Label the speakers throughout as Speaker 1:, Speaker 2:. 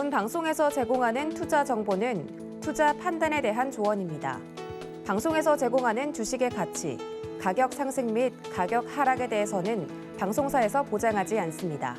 Speaker 1: 지금 방송에서 제공하는 투자 정보는 투자 판단에 대한 조언입니다. 방송에서 제공하는 주식의 가치, 가격 상승 및 가격 하락에 대해서는 방송사에서 보장하지 않습니다.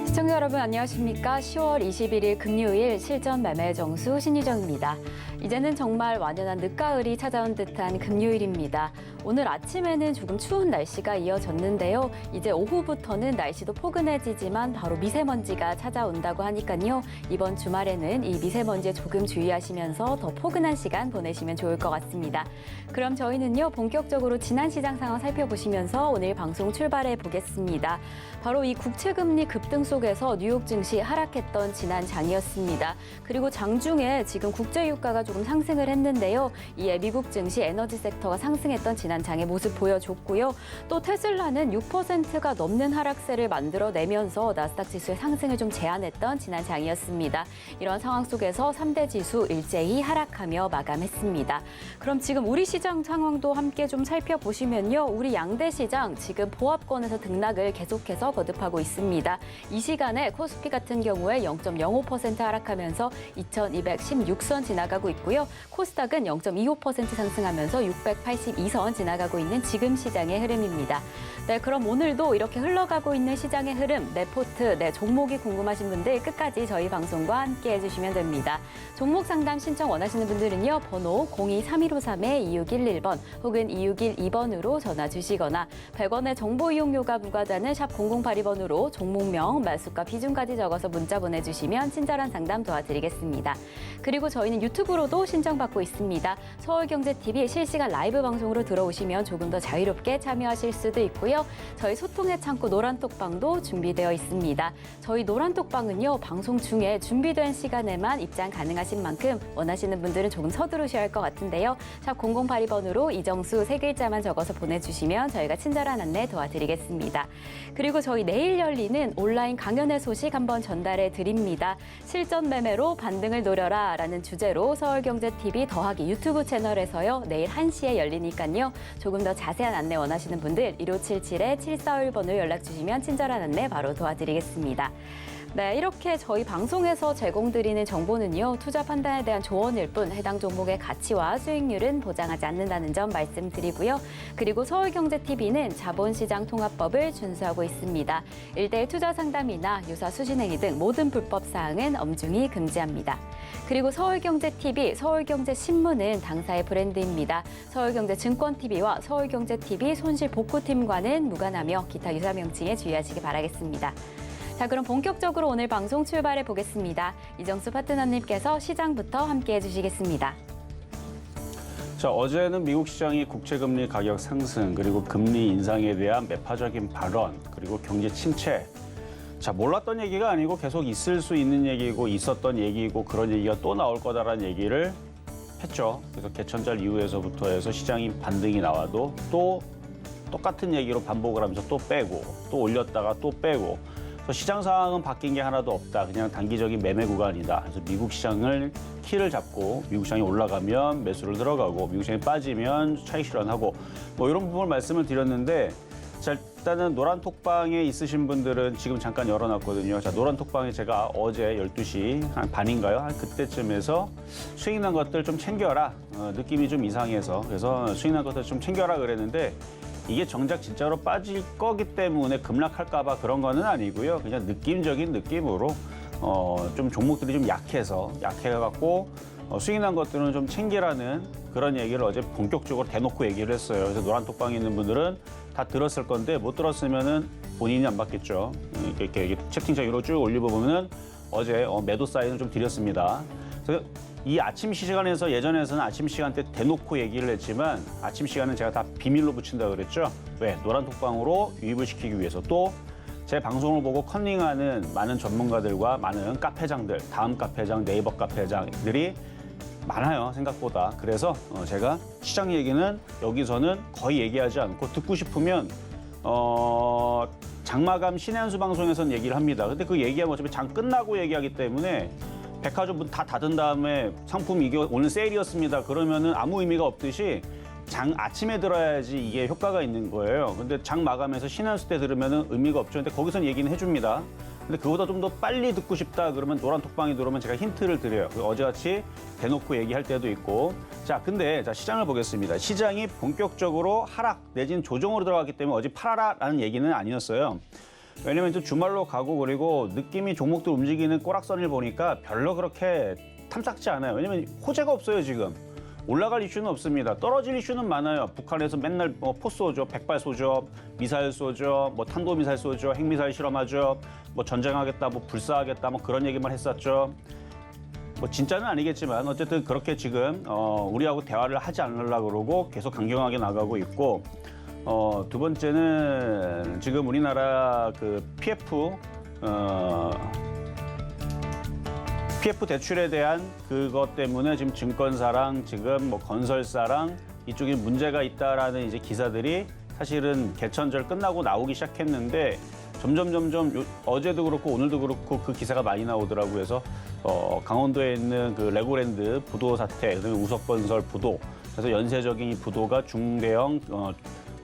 Speaker 2: 시청자 여러분 안녕하십니까? 10월 21일 금요일 실전 매매 정수 신유정입니다. 이제는 정말 완연한 늦가을이 찾아온 듯한 금요일입니다. 오늘 아침에는 조금 추운 날씨가 이어졌는데요. 이제 오후부터는 날씨도 포근해지지만 바로 미세먼지가 찾아온다고 하니까요. 이번 주말에는 이 미세먼지에 조금 주의하시면서 더 포근한 시간 보내시면 좋을 것 같습니다. 그럼 저희는요, 본격적으로 지난 시장 상황 살펴보시면서 오늘 방송 출발해 보겠습니다. 바로 이 국채금리 급등 속에서 뉴욕 증시 하락했던 지난 장이었습니다. 그리고 장중에 지금 국제유가가 조금 상승을 했는데요. 이에 미국 증시 에너지 섹터가 상승했던 지난 장의 모습 보여줬고요. 또 테슬라는 6%가 넘는 하락세를 만들어내면서 나스닥 지수의 상승을 좀 제한했던 지난 장이었습니다. 이런 상황 속에서 3대 지수 일제히 하락하며 마감했습니다. 그럼 지금 우리 시장 상황도 함께 좀 살펴보시면요. 우리 양대 시장 지금 보합권에서 등락을 계속해서 거듭하고 있습니다. 이 시간에 코스피 같은 경우에 0.05% 하락하면서 2216선 지나가고 있고요. 코스닥은 0.25% 상승하면서 682선 지나가고 있는 지금 시장의 흐름입니다. 네, 그럼 오늘도 이렇게 흘러가고 있는 시장의 흐름, 내 포트, 내 종목이 궁금하신 분들 끝까지 저희 방송과 함께 해주시면 됩니다. 종목 상담 신청 원하시는 분들은요. 번호 023153-2611번 혹은 2612번으로 전화 주시거나 100원의 정보 이용료가 부과되는 샵 0082번으로 종목명, 말수가 비중까지 적어서 문자 보내주시면 친절한 상담 도와드리겠습니다. 그리고 저희는 유튜브로도 신청받고 있습니다. 서울경제TV 실시간 라이브 방송으로 들어오시면 조금 더 자유롭게 참여하실 수도 있고요. 저희 소통의 창구 노란톡방도 준비되어 있습니다. 저희 노란톡방은요, 방송 중에 준비된 시간에만 입장 가능하신 만큼 원하시는 분들은 조금 서두르셔야 할 것 같은데요. 샵 0082번으로 이정수 3글자만 적어서 보내주시면 저희가 친절한 안내 도와드리겠습니다. 그리고 저희 내일 열리는 온라인 강연회 소식 한번 전달해 드립니다. 실전 매매로 반등을 노려라 라는 주제로 서울경제TV 더하기 유튜브 채널에서요. 내일 1시에 열리니까요. 조금 더 자세한 안내 원하시는 분들 1577-7451번으로 연락 주시면 친절한 안내 바로 도와드리겠습니다. 네, 이렇게 저희 방송에서 제공드리는 정보는요, 투자 판단에 대한 조언일 뿐 해당 종목의 가치와 수익률은 보장하지 않는다는 점 말씀드리고요. 그리고 서울경제TV는 자본시장 통합법을 준수하고 있습니다. 1:1 투자 상담이나 유사 수신행위 등 모든 불법 사항은 엄중히 금지합니다. 그리고 서울경제TV, 서울경제신문은 당사의 브랜드입니다. 서울경제증권TV와 서울경제TV 손실복구팀과는 무관하며 기타 유사 명칭에 주의하시기 바라겠습니다. 자, 그럼 본격적으로 오늘 방송 출발해 보겠습니다. 이정수 파트너님께서 시장부터 함께 해주시겠습니다.
Speaker 3: 자, 어제는 미국 시장이 국채금리 가격 상승, 그리고 금리 인상에 대한 매파적인 발언, 그리고 경제 침체. 자, 몰랐던 얘기가 아니고 계속 있을 수 있는 얘기고 있었던 얘기고 그런 얘기가 또 나올 거다라는 얘기를 했죠. 그래서 개천절 이후에서부터 해서 시장이 반등이 나와도 또 똑같은 얘기로 반복을 하면서 또 빼고 또 올렸다가 또 빼고. 그래서 시장 상황은 바뀐 게 하나도 없다. 그냥 단기적인 매매 구간이다. 그래서 미국 시장을 키를 잡고 미국 시장이 올라가면 매수를 들어가고 미국 시장이 빠지면 차익 실현하고 뭐 이런 부분을 말씀을 드렸는데, 자, 일단은 노란톡방에 있으신 분들은 지금 잠깐 열어놨거든요. 자, 노란톡방에 제가 어제 12시 한 반인가요? 한 그때쯤에서 수익 난 것들 좀 챙겨라. 느낌이 좀 이상해서. 그래서 수익 난 것들 좀 챙겨라 그랬는데, 이게 정작 진짜로 빠질 거기 때문에 급락할까 봐 그런 거는 아니고요. 그냥 느낌적인 느낌으로 좀 종목들이 좀 약해갖고 수익 난 것들은 좀 챙기라는 그런 얘기를 어제 본격적으로 대놓고 얘기를 했어요. 그래서 노란톡방에 있는 분들은 다 들었을 건데 못 들었으면은 본인이 안 받겠죠. 이렇게 채팅창 위로 쭉 올려보면은 어제 매도 사인을 좀 드렸습니다. 그래서 이 아침 시간에서 예전에서는 아침 시간 때 대놓고 얘기를 했지만 아침 시간은 제가 다 비밀로 붙인다고 그랬죠. 왜? 노란톡방으로 유입을 시키기 위해서. 또 제 방송을 보고 컨닝하는 많은 전문가들과 많은 카페장들, 다음 카페장, 네이버 카페장들이 많아요, 생각보다. 그래서 제가 시장 얘기는 여기서는 거의 얘기하지 않고 듣고 싶으면 장마감 신의 한수 방송에서는 얘기를 합니다. 근데 그 얘기하면 어차피 장 끝나고 얘기하기 때문에 백화점 문 다 닫은 다음에 상품 이게 오늘 세일이었습니다. 그러면은 아무 의미가 없듯이 장 아침에 들어야지 이게 효과가 있는 거예요. 근데 장 마감해서 신한수 때 들으면 의미가 없죠. 근데 거기선 얘기는 해줍니다. 근데 그보다 좀 더 빨리 듣고 싶다 그러면 노란 톡방이 들어오면 제가 힌트를 드려요. 어제같이 대놓고 얘기할 때도 있고. 자, 근데 자 시장을 보겠습니다. 시장이 본격적으로 하락 내지는 조정으로 들어갔기 때문에 어제 팔아라라는 얘기는 아니었어요. 왜냐면 좀 주말로 가고 그리고 느낌이 종목들 움직이는 꼬락선을 보니까 별로 그렇게 탐탁지 않아요. 왜냐면 호재가 없어요, 지금. 올라갈 이슈는 없습니다. 떨어질 이슈는 많아요. 북한에서 맨날 뭐 포 쏘죠, 백발 쏘죠, 미사일 쏘죠, 뭐 탄도미사일 쏘죠, 핵미사일 실험하죠, 뭐 전쟁하겠다, 뭐 불사하겠다, 뭐 그런 얘기만 했었죠. 뭐 진짜는 아니겠지만 어쨌든 그렇게 지금 우리하고 대화를 하지 않으려고 그러고 계속 강경하게 나가고 있고 두 번째는 지금 우리나라 그 PF 대출에 대한 그것 때문에 지금 증권사랑 지금 뭐 건설사랑 이쪽에 문제가 있다라는 이제 기사들이 사실은 개천절 끝나고 나오기 시작했는데 점점 어제도 그렇고 오늘도 그렇고 그 기사가 많이 나오더라고요. 그래서 강원도에 있는 그 레고랜드 부도 사태, 그리고 우석건설 부도, 그래서 연쇄적인 이 부도가 중대형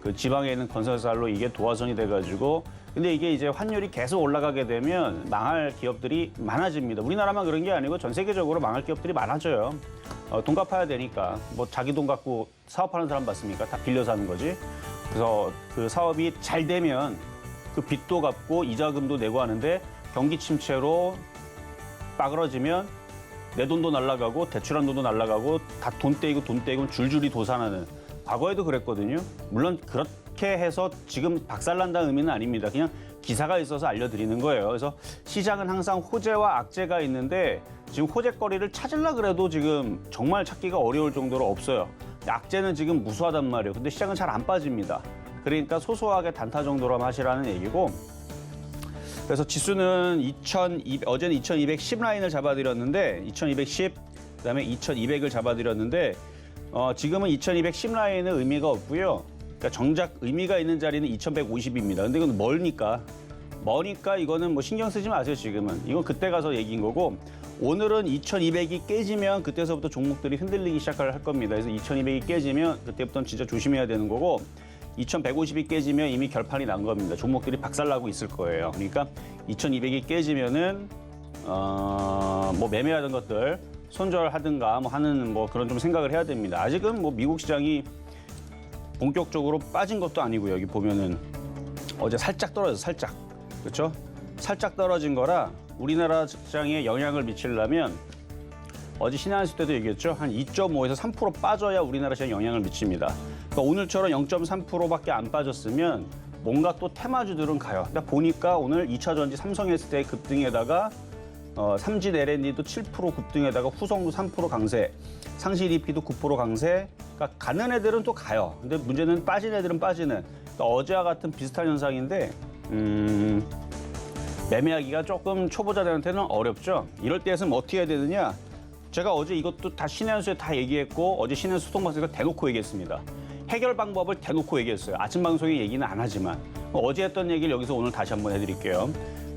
Speaker 3: 그 지방에 있는 건설사로 이게 도화선이 돼가지고 근데 이게 이제 환율이 계속 올라가게 되면 망할 기업들이 많아집니다. 우리나라만 그런 게 아니고 전 세계적으로 망할 기업들이 많아져요. 돈 갚아야 되니까 뭐 자기 돈 갖고 사업하는 사람 봤습니까? 다 빌려서 하는 거지. 그래서 그 사업이 잘 되면 그 빚도 갚고 이자금도 내고 하는데 경기 침체로 빠그러지면 내 돈도 날아가고 대출한 돈도 날아가고 다 돈 떼이고 줄줄이 도산하는 과거에도 그랬거든요. 물론 그렇게 해서 지금 박살난다는 의미는 아닙니다. 그냥 기사가 있어서 알려드리는 거예요. 그래서 시장은 항상 호재와 악재가 있는데 지금 호재거리를 찾으려 그래도 지금 정말 찾기가 어려울 정도로 없어요. 악재는 지금 무수하단 말이에요. 근데 시장은 잘 안 빠집니다. 그러니까 소소하게 단타 정도로만 하시라는 얘기고 그래서 지수는 어제는 2210 라인을 잡아드렸는데 2210 그다음에 2200을 잡아드렸는데 지금은 2210 라인은 의미가 없고요. 그러니까 정작 의미가 있는 자리는 2150입니다. 근데 이건 머니까 이거는 뭐 신경 쓰지 마세요, 지금은. 이건 그때 가서 얘기인 거고 오늘은 2200이 깨지면 그때서부터 종목들이 흔들리기 시작할 겁니다. 그래서 2200이 깨지면 그때부터는 진짜 조심해야 되는 거고 2150이 깨지면 이미 결판이 난 겁니다. 종목들이 박살나고 있을 거예요. 그러니까 2200이 깨지면은 뭐 매매하던 것들 손절하든가 뭐 하는 뭐 그런 좀 생각을 해야 됩니다. 아직은 뭐 미국 시장이 본격적으로 빠진 것도 아니고요. 여기 보면은 어제 살짝 떨어졌어요. 살짝. 그렇죠? 살짝 떨어진 거라 우리나라 시장에 영향을 미치려면 어제 신한수 때도 얘기했죠. 한 2.5에서 3% 빠져야 우리나라 시장에 영향을 미칩니다. 그러니까 오늘처럼 0.3%밖에 안 빠졌으면 뭔가 또 테마주들은 가요. 그러니까 보니까 오늘 2차전지 삼성헬스테의 급등에다가 삼진 L&D도 7% 급등에다가 후성도 3% 강세, 상실 EP도 9% 강세. 그러니까 가는 애들은 또 가요. 근데 문제는 빠진 애들은 빠지는. 그러니까 어제와 같은 비슷한 현상인데 매매하기가 조금 초보자들한테는 어렵죠. 이럴 때에서는 어떻게 해야 되느냐? 제가 어제 이것도 다 신한수에 다 얘기했고 어제 신한수 소통방송에서 대놓고 얘기했습니다. 해결 방법을 대놓고 얘기했어요. 아침 방송에 얘기는 안 하지만 어제 했던 얘기를 여기서 오늘 다시 한번 해드릴게요.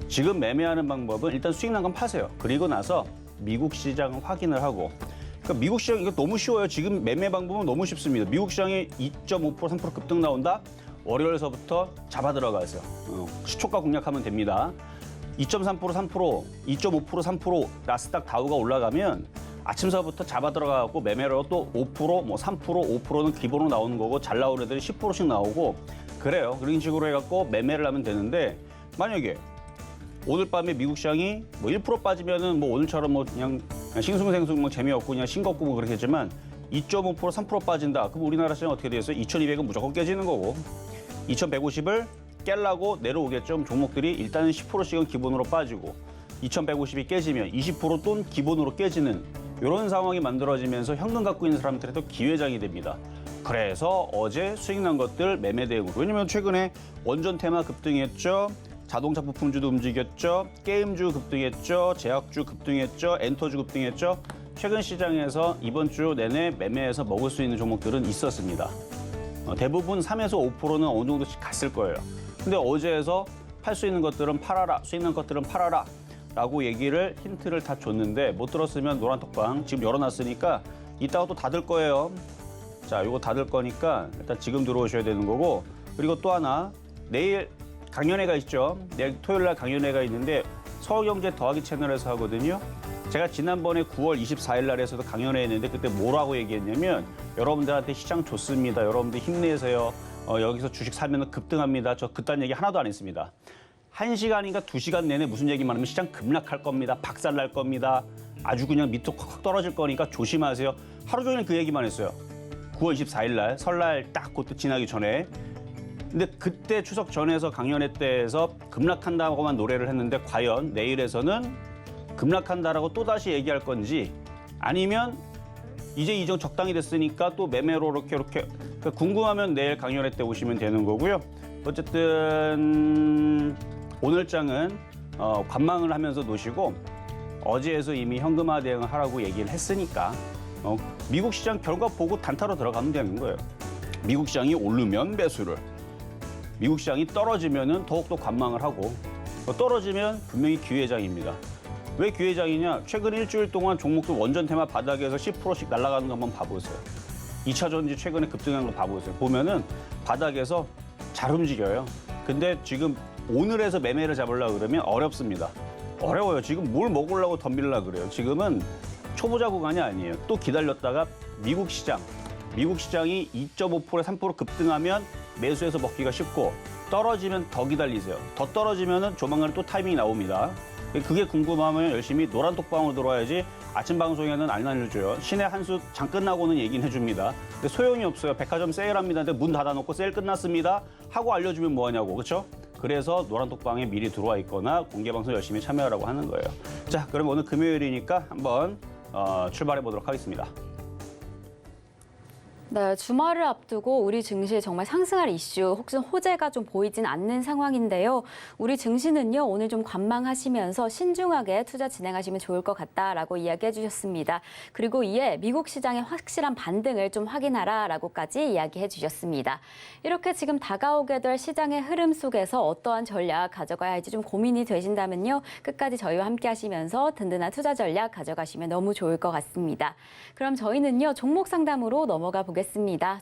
Speaker 3: 지금 매매하는 방법은 일단 수익 난 건 파세요. 그리고 나서 미국 시장을 확인을 하고 그러니까 미국 시장 이거 너무 쉬워요. 지금 매매 방법은 너무 쉽습니다. 미국 시장이 2.5% 3% 급등 나온다. 월요일서부터 잡아 들어가세요. 시초가 공략하면 됩니다. 2.3% 3% 2.5% 3% 나스닥 다우가 올라가면 아침서부터 잡아 들어가고 매매로 또 5% 뭐 3% 5%는 기본으로 나오는 거고 잘 나오는 애들이 10%씩 나오고 그래요. 그런 식으로 해갖고 매매를 하면 되는데 만약에 오늘 밤에 미국 시장이 뭐 1% 빠지면은 뭐 오늘처럼 뭐 그냥 싱숭생숭 뭐 재미없고 그냥 싱겁고 뭐 그렇겠지만 2.5% 3% 빠진다. 그럼 우리나라 시장 어떻게 되겠어요? 2200은 무조건 깨지는 거고 2150을 깰라고 내려오겠죠. 종목들이 일단은 10%씩은 기본으로 빠지고 2150이 깨지면 20% 돈 기본으로 깨지는 이런 상황이 만들어지면서 현금 갖고 있는 사람들한테 기회장이 됩니다. 그래서 어제 수익 난 것들 매매 대응으로. 왜냐면 최근에 원전 테마 급등했죠. 자동차 부품주도 움직였죠. 게임주 급등했죠. 제약주 급등했죠. 엔터주 급등했죠. 최근 시장에서 이번 주 내내 매매해서 먹을 수 있는 종목들은 있었습니다. 대부분 3에서 5%는 어느 정도씩 갔을 거예요. 근데 어제에서 팔 수 있는 것들은 팔아라, 수익 난 것들은 팔아라 라고 얘기를 힌트를 다 줬는데 못 들었으면 노란 톡방 지금 열어놨으니까 이따가 또 닫을 거예요. 자, 이거 닫을 거니까 일단 지금 들어오셔야 되는 거고, 그리고 또 하나, 내일 강연회가 있죠. 내일 토요일 날 강연회가 있는데 서울경제 더하기 채널에서 하거든요. 제가 지난번에 9월 24일 날에서도 강연회 했는데 그때 뭐라고 얘기했냐면 여러분들한테 시장 좋습니다. 여러분들 힘내세요. 여기서 주식 사면 급등합니다. 저 그딴 얘기 하나도 안 했습니다. 1시간인가 2시간 내내 무슨 얘기만 하면 시장 급락할 겁니다. 박살날 겁니다. 아주 그냥 밑으로 콱콱 떨어질 거니까 조심하세요. 하루 종일 그 얘기만 했어요. 9월 24일 날 설날 딱 그것도 지나기 전에. 근데 그때 추석 전에서 강연회 때에서 급락한다고만 노래를 했는데 과연 내일에서는 급락한다라고 또다시 얘기할 건지 아니면 이제 이 정도 적당히 됐으니까 또 매매로 이렇게 그러니까 궁금하면 내일 강연회 때 오시면 되는 거고요. 어쨌든 오늘 장은 관망을 하면서 놓으시고 어제에서 이미 현금화 대응을 하라고 얘기를 했으니까 미국 시장 결과 보고 단타로 들어가면 되는 거예요. 미국 시장이 오르면 매수를, 미국 시장이 떨어지면은 더욱더 관망을 하고 떨어지면 분명히 기회장입니다. 왜 기회장이냐? 최근 일주일 동안 종목들 원전 테마 바닥에서 10%씩 날아가는 거 한번 봐보세요. 2차 전지 최근에 급등한 거 봐보세요. 보면은 바닥에서 잘 움직여요. 근데 지금 오늘에서 매매를 잡으려고 그러면 어렵습니다. 어려워요. 지금 뭘 먹으려고 덤빌려고 그래요. 지금은 초보자 구간이 아니에요. 또 기다렸다가 미국 시장이 2.5%에 3% 급등하면 매수해서 먹기가 쉽고 떨어지면 더 기다리세요. 더 떨어지면은 조만간 또 타이밍이 나옵니다. 그게 궁금하면 열심히 노란 톡방으로 들어와야지 아침 방송에는 안 알려줘요. 신의 한수 장 끝나고는 얘기는 해줍니다. 근데 소용이 없어요. 백화점 세일합니다. 근데 문 닫아놓고 세일 끝났습니다. 하고 알려주면 뭐하냐고. 그렇죠? 그래서 노란 톡방에 미리 들어와 있거나 공개 방송 열심히 참여하라고 하는 거예요. 자, 그럼 오늘 금요일이니까 한번 출발해 보도록 하겠습니다.
Speaker 2: 네, 주말을 앞두고 우리 증시에 정말 상승할 이슈 혹은 호재가 좀 보이진 않는 상황인데요. 우리 증시는요, 오늘 좀 관망하시면서 신중하게 투자 진행하시면 좋을 것 같다라고 이야기해 주셨습니다. 그리고 이에 미국 시장의 확실한 반등을 좀 확인하라라고까지 이야기해 주셨습니다. 이렇게 지금 다가오게 될 시장의 흐름 속에서 어떠한 전략 가져가야 할지 좀 고민이 되신다면요, 끝까지 저희와 함께 하시면서 든든한 투자 전략 가져가시면 너무 좋을 것 같습니다. 그럼 저희는요, 종목 상담으로 넘어가 보겠습니다.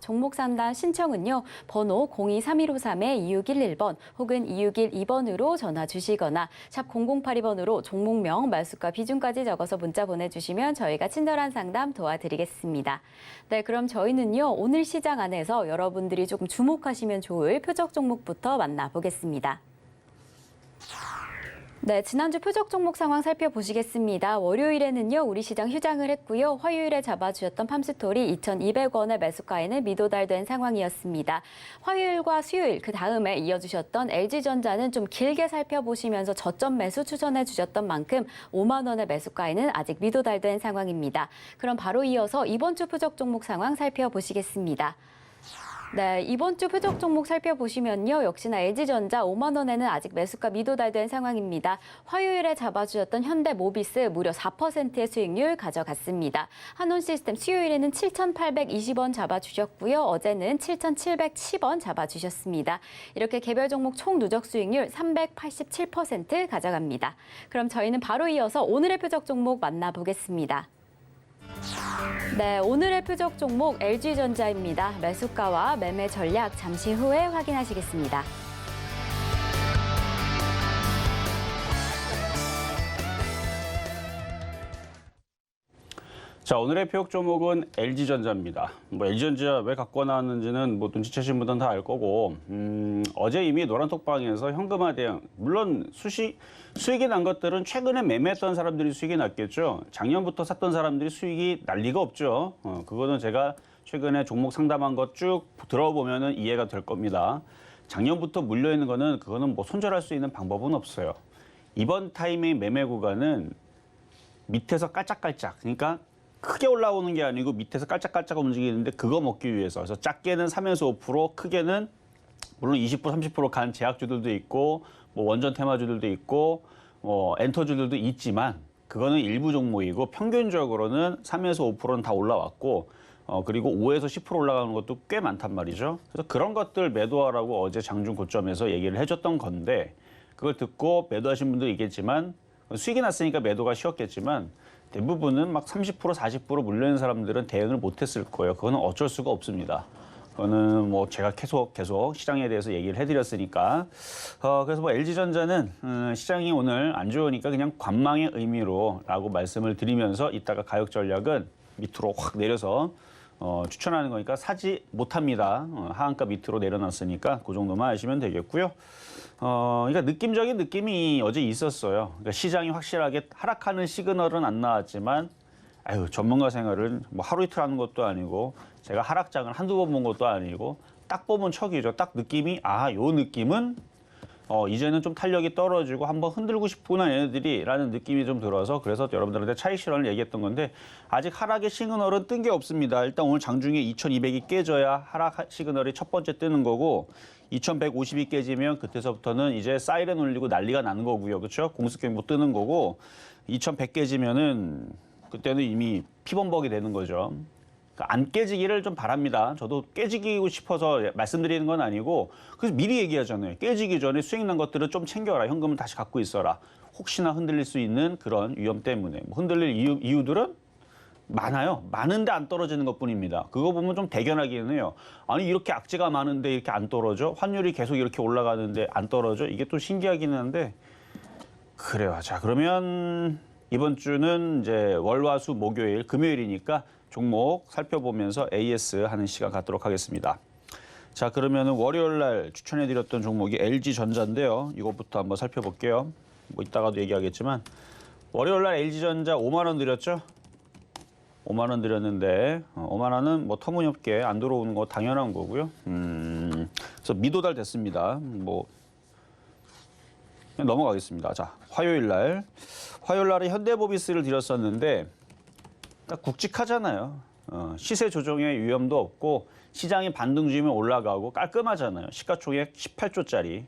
Speaker 2: 종목 상담 신청은요. 번호 023153-2611번 혹은 2612번으로 전화 주시거나 샵 0082번으로 종목명, 말수가 비중까지 적어서 문자 보내주시면 저희가 친절한 상담 도와드리겠습니다. 네, 그럼 저희는요. 오늘 시장 안에서 여러분들이 조금 주목하시면 좋을 표적 종목부터 만나보겠습니다. 네, 지난주 표적 종목 상황 살펴보시겠습니다. 월요일에는요, 우리 시장 휴장을 했고요. 화요일에 잡아주셨던 팜스토리 2,200원의 매수가에는 미도달된 상황이었습니다. 화요일과 수요일, 그 다음에 이어주셨던 LG전자는 좀 길게 살펴보시면서 저점 매수 추천해 주셨던 만큼 5만 원의 매수가에는 아직 미도달된 상황입니다. 그럼 바로 이어서 이번 주 표적 종목 상황 살펴보시겠습니다. 네, 이번 주 표적 종목 살펴보시면요. 역시나 LG전자 5만 원에는 아직 매수가 미도달된 상황입니다. 화요일에 잡아주셨던 현대모비스 무려 4%의 수익률 가져갔습니다. 한온시스템 수요일에는 7,820원 잡아주셨고요. 어제는 7,710원 잡아주셨습니다. 이렇게 개별 종목 총 누적 수익률 387% 가져갑니다. 그럼 저희는 바로 이어서 오늘의 표적 종목 만나보겠습니다. 네, 오늘의 표적 종목 LG전자입니다. 매수가와 매매 전략 잠시 후에 확인하시겠습니다.
Speaker 3: 자, 오늘의 표적 종목은 LG전자입니다. LG전자 왜 갖고 나왔는지는 눈치채신 분들은 다 알 거고, 어제 이미 노란톡방에서 현금화 대응, 물론 수익이 난 것들은 최근에 매매했던 사람들이 수익이 났겠죠. 작년부터 샀던 사람들이 수익이 날 리가 없죠. 그거는 제가 최근에 종목 상담한 것 쭉 들어보면은 이해가 될 겁니다. 작년부터 물려 있는 거는 그거는 손절할 수 있는 방법은 없어요. 이번 타이밍 매매 구간은 밑에서 깔짝깔짝, 그러니까 크게 올라오는 게 아니고 밑에서 깔짝깔짝 움직이는데 그거 먹기 위해서. 그래서 작게는 3에서 5%, 크게는 물론 20%, 30% 간 제약주들도 있고 원전 테마주들도 있고 엔터주들도 있지만 그거는 일부 종목이고 평균적으로는 3에서 5%는 다 올라왔고 그리고 5에서 10% 올라가는 것도 꽤 많단 말이죠. 그래서 그런 것들 매도하라고 어제 장중 고점에서 얘기를 해줬던 건데 그걸 듣고 매도하신 분도 있겠지만 수익이 났으니까 매도가 쉬웠겠지만 대부분은 막 30%, 40% 물려있는 사람들은 대응을 못했을 거예요. 그거는 어쩔 수가 없습니다. 그거는 뭐 제가 계속 시장에 대해서 얘기를 해드렸으니까. 그래서 뭐 LG전자는 시장이 오늘 안 좋으니까 그냥 관망의 의미로라고 말씀을 드리면서 이따가 가격 전략은 밑으로 확 내려서 추천하는 거니까 사지 못합니다. 하한가 밑으로 내려놨으니까 그 정도만 하시면 되겠고요. 그러니까 느낌적인 느낌이 어제 있었어요. 그러니까 시장이 확실하게 하락하는 시그널은 안 나왔지만, 전문가 생활을 뭐 하루 이틀 하는 것도 아니고, 제가 하락장을 한두 번 본 것도 아니고, 딱 보면 척이죠. 딱 느낌이, 요 느낌은 이제는 좀 탄력이 떨어지고 한번 흔들고 싶구나 얘네들이라는 느낌이 좀 들어서 그래서 여러분들한테 차익 실현을 얘기했던 건데 아직 하락의 시그널은 뜬 게 없습니다. 일단 오늘 장중에 2200이 깨져야 하락 시그널이 첫 번째 뜨는 거고 2150이 깨지면 그때서부터는 이제 사이렌 울리고 난리가 나는 거고요. 그렇죠? 공습경보 뜨는 거고 2100 깨지면은 그때는 이미 피범벅이 되는 거죠. 안 깨지기를 좀 바랍니다. 저도 깨지고 싶어서 말씀드리는 건 아니고 그래서 미리 얘기하잖아요. 깨지기 전에 수익 난 것들을 좀 챙겨라. 현금을 다시 갖고 있어라. 혹시나 흔들릴 수 있는 그런 위험 때문에. 흔들릴 이유들은 많아요. 많은데 안 떨어지는 것뿐입니다. 그거 보면 좀 대견하기는 해요. 아니 이렇게 악재가 많은데 이렇게 안 떨어져? 환율이 계속 이렇게 올라가는데 안 떨어져? 이게 또 신기하기는 한데 그래요. 자 그러면 이번 주는 이제 월화수 목요일 금요일이니까 종목 살펴보면서 AS 하는 시간 갖도록 하겠습니다. 자 그러면은 월요일 날 추천해드렸던 종목이 LG전자인데요. 이것부터 한번 살펴볼게요. 뭐 이따가도 얘기하겠지만 월요일 날 LG전자 5만 원 드렸죠. 5만 원 드렸는데 5만 원은 뭐 터무니없게 안 들어오는 거 당연한 거고요. 그래서 미도달 됐습니다. 뭐 그냥 넘어가겠습니다. 자 화요일 날에 현대모비스를 드렸었는데 딱 굵직하잖아요. 시세 조정의 위험도 없고 시장이 반등 주면 올라가고 깔끔하잖아요. 시가총액 18조짜리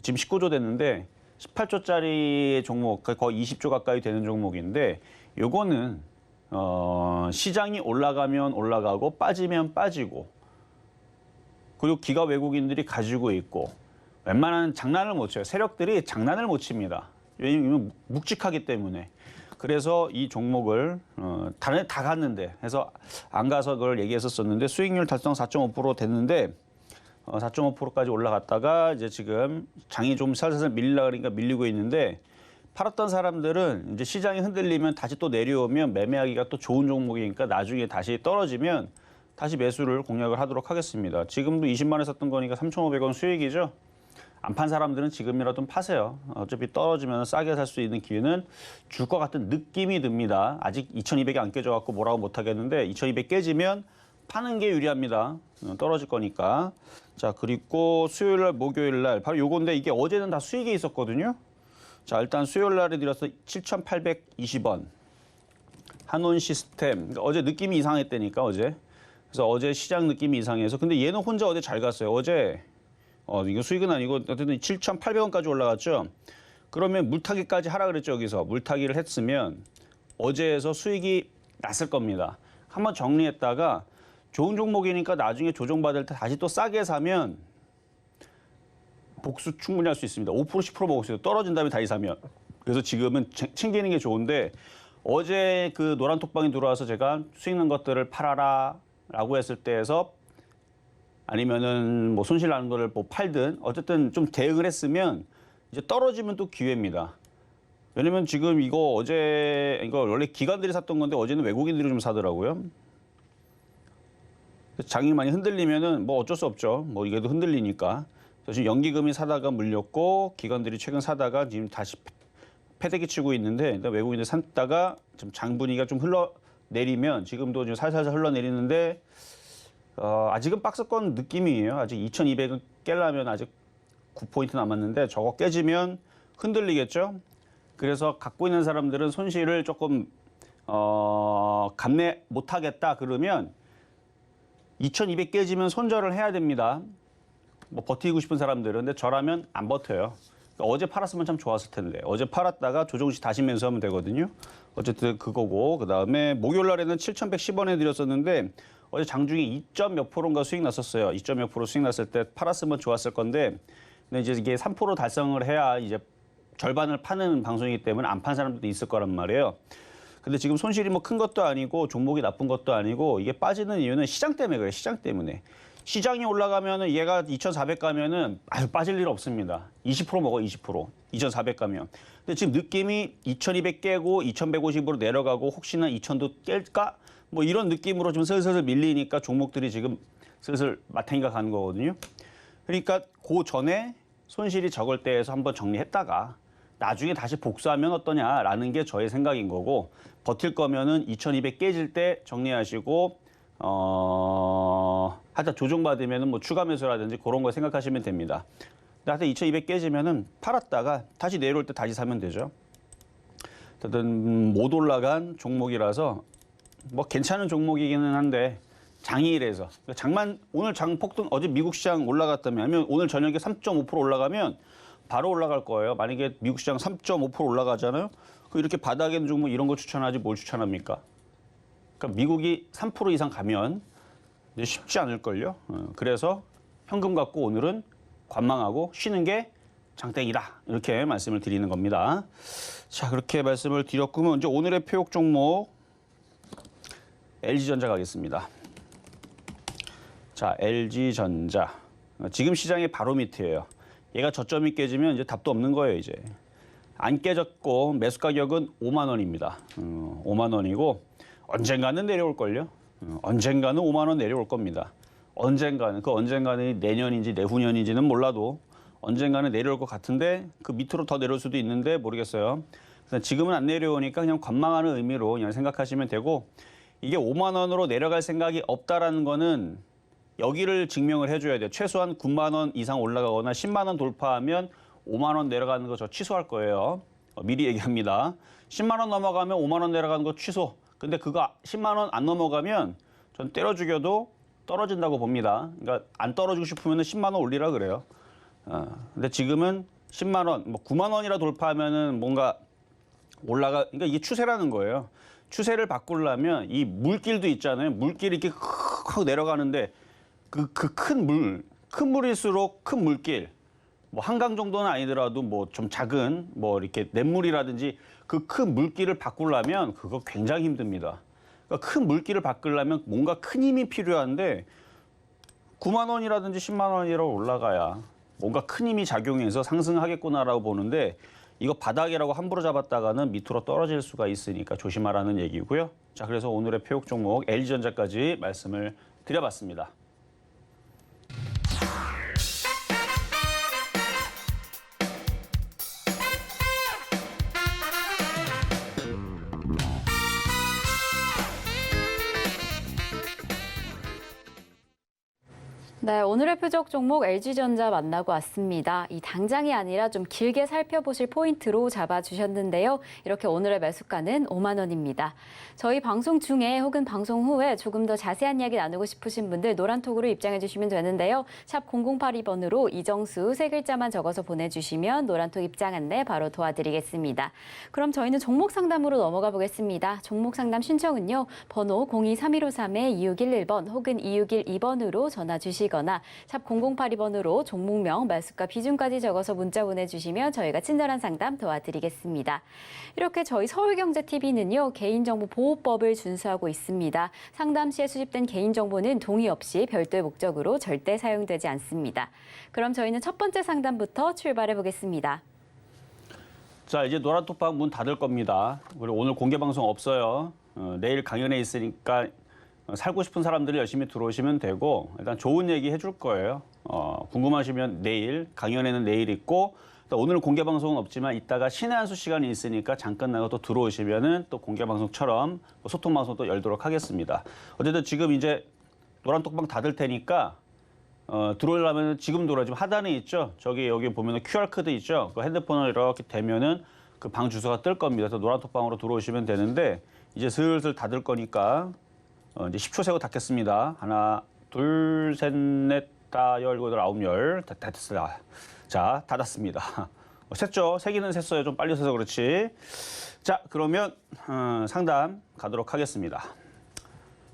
Speaker 3: 지금 19조 됐는데 18조짜리 종목 거의 20조 가까이 되는 종목인데 요거는 시장이 올라가면 올라가고 빠지면 빠지고 그리고 기가 외국인들이 가지고 있고 웬만한 장난을 못 쳐요. 세력들이 장난을 못 칩니다. 왜냐면 묵직하기 때문에. 그래서 이 종목을 다른 다 갔는데 해서 안 가서 그걸 얘기했었었는데 수익률 달성 4.5% 됐는데 4.5%까지 올라갔다가 이제 지금 장이 좀 살살 밀리려 그러니까 밀리고 있는데 팔았던 사람들은 이제 시장이 흔들리면 다시 또 내려오면 매매하기가 또 좋은 종목이니까 나중에 다시 떨어지면 다시 매수를 공략을 하도록 하겠습니다. 지금도 20만 원에 샀던 거니까 3,500원 수익이죠. 안 판 사람들은 지금이라도 파세요. 어차피 떨어지면 싸게 살 수 있는 기회는 줄 것 같은 느낌이 듭니다. 아직 2200이 안 깨져갖고 뭐라고 못하겠는데 2200 깨지면 파는 게 유리합니다. 떨어질 거니까. 자 그리고 수요일 날 목요일 날 바로 요건데 이게 어제는 다 수익이 있었거든요. 자 일단 수요일 날에 들어서 7,820원. 한온 시스템. 그러니까 어제 느낌이 이상했다니까 어제. 그래서 어제 시장 느낌이 이상해서 근데 얘는 혼자 어제 잘 갔어요. 어제 이거 수익은 아니고 어쨌든 7,800원까지 올라갔죠. 그러면 물타기까지 하라 그랬죠. 여기서 물타기를 했으면 어제에서 수익이 났을 겁니다. 한번 정리했다가 좋은 종목이니까 나중에 조정받을 때 다시 또 싸게 사면 복수 충분히 할 수 있습니다. 5% 10% 먹을 수 있어요. 떨어진 다음에 다시 사면. 그래서 지금은 챙기는 게 좋은데 어제 그 노란 톡방이 들어와서 제가 수익 난 것들을 팔아라 라고 했을 때에서 아니면은 뭐 손실 나는 거를 뭐 팔든 어쨌든 좀 대응을 했으면 이제 떨어지면 또 기회입니다. 왜냐면 지금 이거 어제 이거 원래 기관들이 샀던 건데 어제는 외국인들이 좀 사더라고요. 장이 많이 흔들리면은 뭐 어쩔 수 없죠. 뭐 이게도 흔들리니까. 지금 연기금이 사다가 물렸고 기관들이 최근 사다가 지금 다시 패대기 치고 있는데 외국인들 샀다가 좀 장 분위기가 좀 흘러내리면 지금도 좀 살살살 흘러내리는데 아직은 박스권 느낌이에요. 아직 2200은 깨려면 아직 9포인트 남았는데 저거 깨지면 흔들리겠죠. 그래서 갖고 있는 사람들은 손실을 조금 감내 못하겠다 그러면 2200 깨지면 손절을 해야 됩니다. 뭐 버티고 싶은 사람들은. 근데 저라면 안 버텨요. 그러니까 어제 팔았으면 참 좋았을 텐데. 어제 팔았다가 조정시 다시 매수하면 되거든요. 어쨌든 그거고 그다음에 목요일 날에는 7,110원에 드렸었는데 어제 장중에 2점 몇 프로인가 수익 났었어요. 2점 몇 프로 수익 났을 때 팔았으면 좋았을 건데 근데 이제 이게 3% 달성을 해야 이제 절반을 파는 방송이기 때문에 안 판 사람들도 있을 거란 말이에요. 근데 지금 손실이 뭐 큰 것도 아니고 종목이 나쁜 것도 아니고 이게 빠지는 이유는 시장 때문에 그래요. 시장 때문에. 시장이 올라가면은 얘가 2,400 가면은 아유 빠질 일 없습니다. 20% 먹어 20%. 2,400 가면. 근데 지금 느낌이 2,200 깨고 2,150으로 내려가고 혹시나 2,000도 깰까? 뭐 이런 느낌으로 좀 슬슬 밀리니까 종목들이 지금 슬슬 마탱이가 가는 거거든요. 그러니까 그 전에 손실이 적을 때에서 한번 정리했다가 나중에 다시 복수하면 어떠냐라는 게 저의 생각인 거고 버틸 거면은 2,200 깨질 때 정리하시고 하여튼 조정받으면은 뭐 추가 매수라든지 그런 거 생각하시면 됩니다. 근데 하여튼 2,200 깨지면은 팔았다가 다시 내려올 때 다시 사면 되죠. 하여튼 못 올라간 종목이라서 뭐 괜찮은 종목이기는 한데 장이래서 오늘 장 폭등 어제 미국 시장 올라갔다면 오늘 저녁에 3.5% 올라가면 바로 올라갈 거예요. 만약에 미국 시장 3.5% 올라가잖아요. 그 이렇게 바닥에 있는 종목 이런 거 추천하지 뭘 추천합니까? 그러니까 미국이 3% 이상 가면 쉽지 않을걸요. 그래서 현금 갖고 오늘은 관망하고 쉬는 게 장땡이다. 이렇게 말씀을 드리는 겁니다. 자, 그렇게 말씀을 드렸고 이제 오늘의 표역 종목 LG전자 가겠습니다. 자, LG전자. 지금 시장의 바로 밑이에요. 얘가 저점이 깨지면 이제 답도 없는 거예요, 이제. 안 깨졌고 매수 가격은 5만 원입니다. 5만 원이고 언젠가는 내려올걸요. 언젠가는 5만 원 내려올 겁니다. 언젠가는 그 언젠가는 내년인지 내후년인지는 몰라도 언젠가는 내려올 것 같은데 그 밑으로 더 내려올 수도 있는데 모르겠어요. 그래서 지금은 안 내려오니까 그냥 관망하는 의미로 그냥 생각하시면 되고 이게 5만 원으로 내려갈 생각이 없다라는 거는 여기를 증명을 해줘야 돼요. 최소한 9만 원 이상 올라가거나 10만 원 돌파하면 5만 원 내려가는 거 저 취소할 거예요. 미리 얘기합니다. 10만 원 넘어가면 5만 원 내려가는 거 취소. 근데 그거 10만 원 안 넘어가면 전 때려 죽여도 떨어진다고 봅니다. 그러니까 안 떨어지고 싶으면 10만 원 올리라 그래요. 근데 지금은 10만 원, 뭐 9만 원이라 돌파하면은 뭔가 그러니까 이게 추세라는 거예요. 추세를 바꾸려면 이 물길도 있잖아요. 물길이 이렇게 확 내려가는데 그 큰 물일수록 큰 물길, 뭐 한강 정도는 아니더라도 뭐 좀 작은 뭐 이렇게 냇물이라든지 그 큰 물길을 바꾸려면 그거 굉장히 힘듭니다. 그러니까 큰 물길을 바꾸려면 뭔가 큰 힘이 필요한데 9만 원이라든지 10만 원이라고 올라가야 뭔가 큰 힘이 작용해서 상승하겠구나라고 보는데 이거 바닥이라고 함부로 잡았다가는 밑으로 떨어질 수가 있으니까 조심하라는 얘기고요. 자, 그래서 오늘의 표역 종목 LG전자까지 말씀을 드려봤습니다.
Speaker 2: 네, 오늘의 표적 종목 LG전자 만나고 왔습니다. 이 당장이 아니라 좀 길게 살펴보실 포인트로 잡아주셨는데요. 이렇게 오늘의 매수가는 5만 원입니다. 저희 방송 중에 혹은 방송 후에 조금 더 자세한 이야기 나누고 싶으신 분들 노란톡으로 입장해 주시면 되는데요. 샵 0082번으로 이정수 세 글자만 적어서 보내주시면 노란톡 입장 안내 바로 도와드리겠습니다. 그럼 저희는 종목 상담으로 넘어가 보겠습니다. 종목 상담 신청은요. 번호 023153-2611번 혹은 2612번으로 전화 주시거나 샵 0082번으로 종목명, 매수가, 비중까지 적어서 문자 보내주시면 저희가 친절한 상담 도와드리겠습니다. 이렇게 저희 서울경제TV는요. 개인정보보호법을 준수하고 있습니다. 상담 시에 수집된 개인정보는 동의 없이 별도의 목적으로 절대 사용되지 않습니다. 그럼 저희는 첫 번째 상담부터 출발해 보겠습니다.
Speaker 3: 자, 이제 노란톡방 문 닫을 겁니다. 그리고 오늘 공개 방송 없어요. 내일 강연에 있으니까 살고 싶은 사람들이 열심히 들어오시면 되고 일단 좋은 얘기 해줄 거예요. 궁금하시면 내일, 강연에는 내일 있고 또 오늘 공개 방송은 없지만 이따가 신의 한수 시간이 있으니까 잠깐 나가 또 들어오시면은 또 공개 방송처럼 소통 방송도 열도록 하겠습니다. 어쨌든 지금 이제 노란톡방 닫을 테니까 들어오려면 지금 들어와. 지금 하단에 있죠. 여기 보면은 QR 코드 있죠. 그 핸드폰을 이렇게 대면은 그 방 주소가 뜰 겁니다. 그래서 노란톡방으로 들어오시면 되는데 이제 슬슬 닫을 거니까. 이제 10초 세고 닫겠습니다. 하나, 둘, 셋, 넷, 다, 열, 여덟, 아홉, 열. 다 됐어요. 자, 닫았습니다. 셌죠? 세기는 셌어요. 좀 빨리 세서 그렇지. 자, 그러면 상담 가도록 하겠습니다.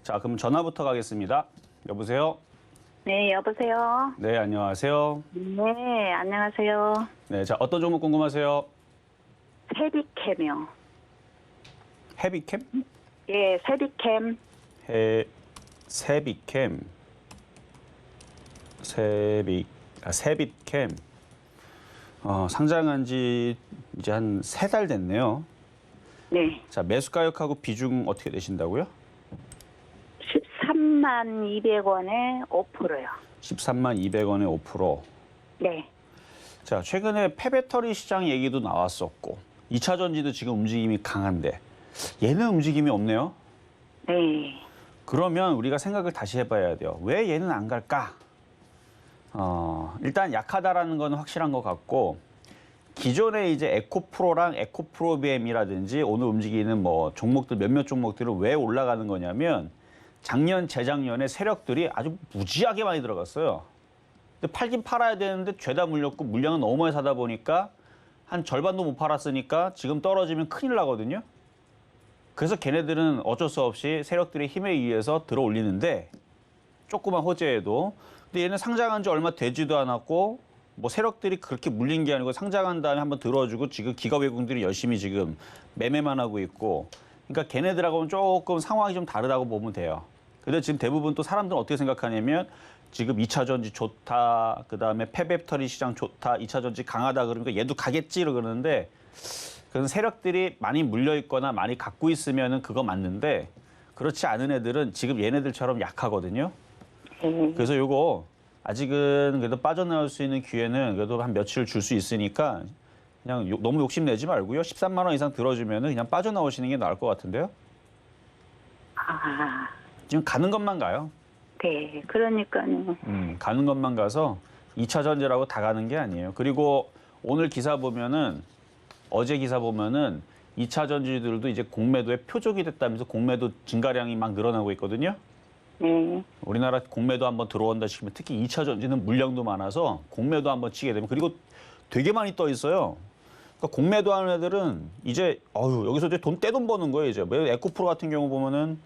Speaker 3: 자, 그럼 전화부터 가겠습니다. 여보세요?
Speaker 4: 네, 여보세요.
Speaker 3: 네, 안녕하세요.
Speaker 4: 네, 안녕하세요.
Speaker 3: 네, 자, 어떤 종목 궁금하세요?
Speaker 4: 페디캠이요.
Speaker 3: 헤비캠?
Speaker 4: 예, 세비캠.
Speaker 3: 세비캠. 세빗캠. 상장한 지 이제 한 3달 됐네요.
Speaker 4: 네.
Speaker 3: 자, 매수가격하고 비중 어떻게 되신다고요?
Speaker 4: 13만 200원에 5%요.
Speaker 3: 13만 200원에 5%.
Speaker 4: 네.
Speaker 3: 자, 최근에 폐배터리 시장 얘기도 나왔었고 2차 전지도 지금 움직임이 강한데 얘는 움직임이 없네요.
Speaker 4: 네.
Speaker 3: 그러면 우리가 생각을 다시 해봐야 돼요. 왜 얘는 안 갈까? 일단 약하다라는 건 확실한 것 같고 기존에 이제 에코프로랑 에코프로비엠이라든지 오늘 움직이는 뭐 종목들 몇몇 종목들은 왜 올라가는 거냐면 작년, 재작년에 세력들이 아주 무지하게 많이 들어갔어요. 근데 팔긴 팔아야 되는데 죄다 물렸고 물량은 너무 많이 사다 보니까 한 절반도 못 팔았으니까 지금 떨어지면 큰일 나거든요. 그래서 걔네들은 어쩔 수 없이 세력들의 힘에 의해서 들어 올리는데 조그만 호재에도 근데 얘는 상장한 지 얼마 되지도 않았고 뭐 세력들이 그렇게 물린 게 아니고 상장한 다음에 한번 들어주고 지금 기업외국들이 열심히 지금 매매만 하고 있고 그러니까 걔네들하고는 조금 상황이 좀 다르다고 보면 돼요. 근데 지금 대부분 또 사람들은 어떻게 생각하냐면 지금 2차 전지 좋다, 그다음에 폐배터리 시장 좋다, 2차 전지 강하다 그러니까 얘도 가겠지 그러는데 그런 세력들이 많이 물려 있거나 많이 갖고 있으면은 그거 맞는데 그렇지 않은 애들은 지금 얘네들처럼 약하거든요. 그래서 요거 아직은 그래도 빠져나올 수 있는 기회는 그래도 한 며칠 줄 수 있으니까 그냥 너무 욕심내지 말고요. 13만 원 이상 들어주면은 그냥 빠져나오시는 게 나을 것 같은데요.
Speaker 4: 아,
Speaker 3: 지금 가는 것만 가요.
Speaker 4: 네. 그러니까요.
Speaker 3: 가는 것만 가서 2차 전지라고 다 가는 게 아니에요. 그리고 오늘 기사 보면은 어제 기사 보면은 2차 전지들도 이제 공매도에 표적이 됐다면서 공매도 증가량이 막 늘어나고 있거든요.
Speaker 4: 네.
Speaker 3: 우리나라 공매도 한번 들어온다 싶으면 특히 2차 전지는 물량도 많아서 공매도 한번 치게 되면 그리고 되게 많이 떠 있어요. 그러니까 공매도 하는 애들은 이제 여기서 이제 떼돈 버는 거예요. 이제 에코프로 같은 경우 보면은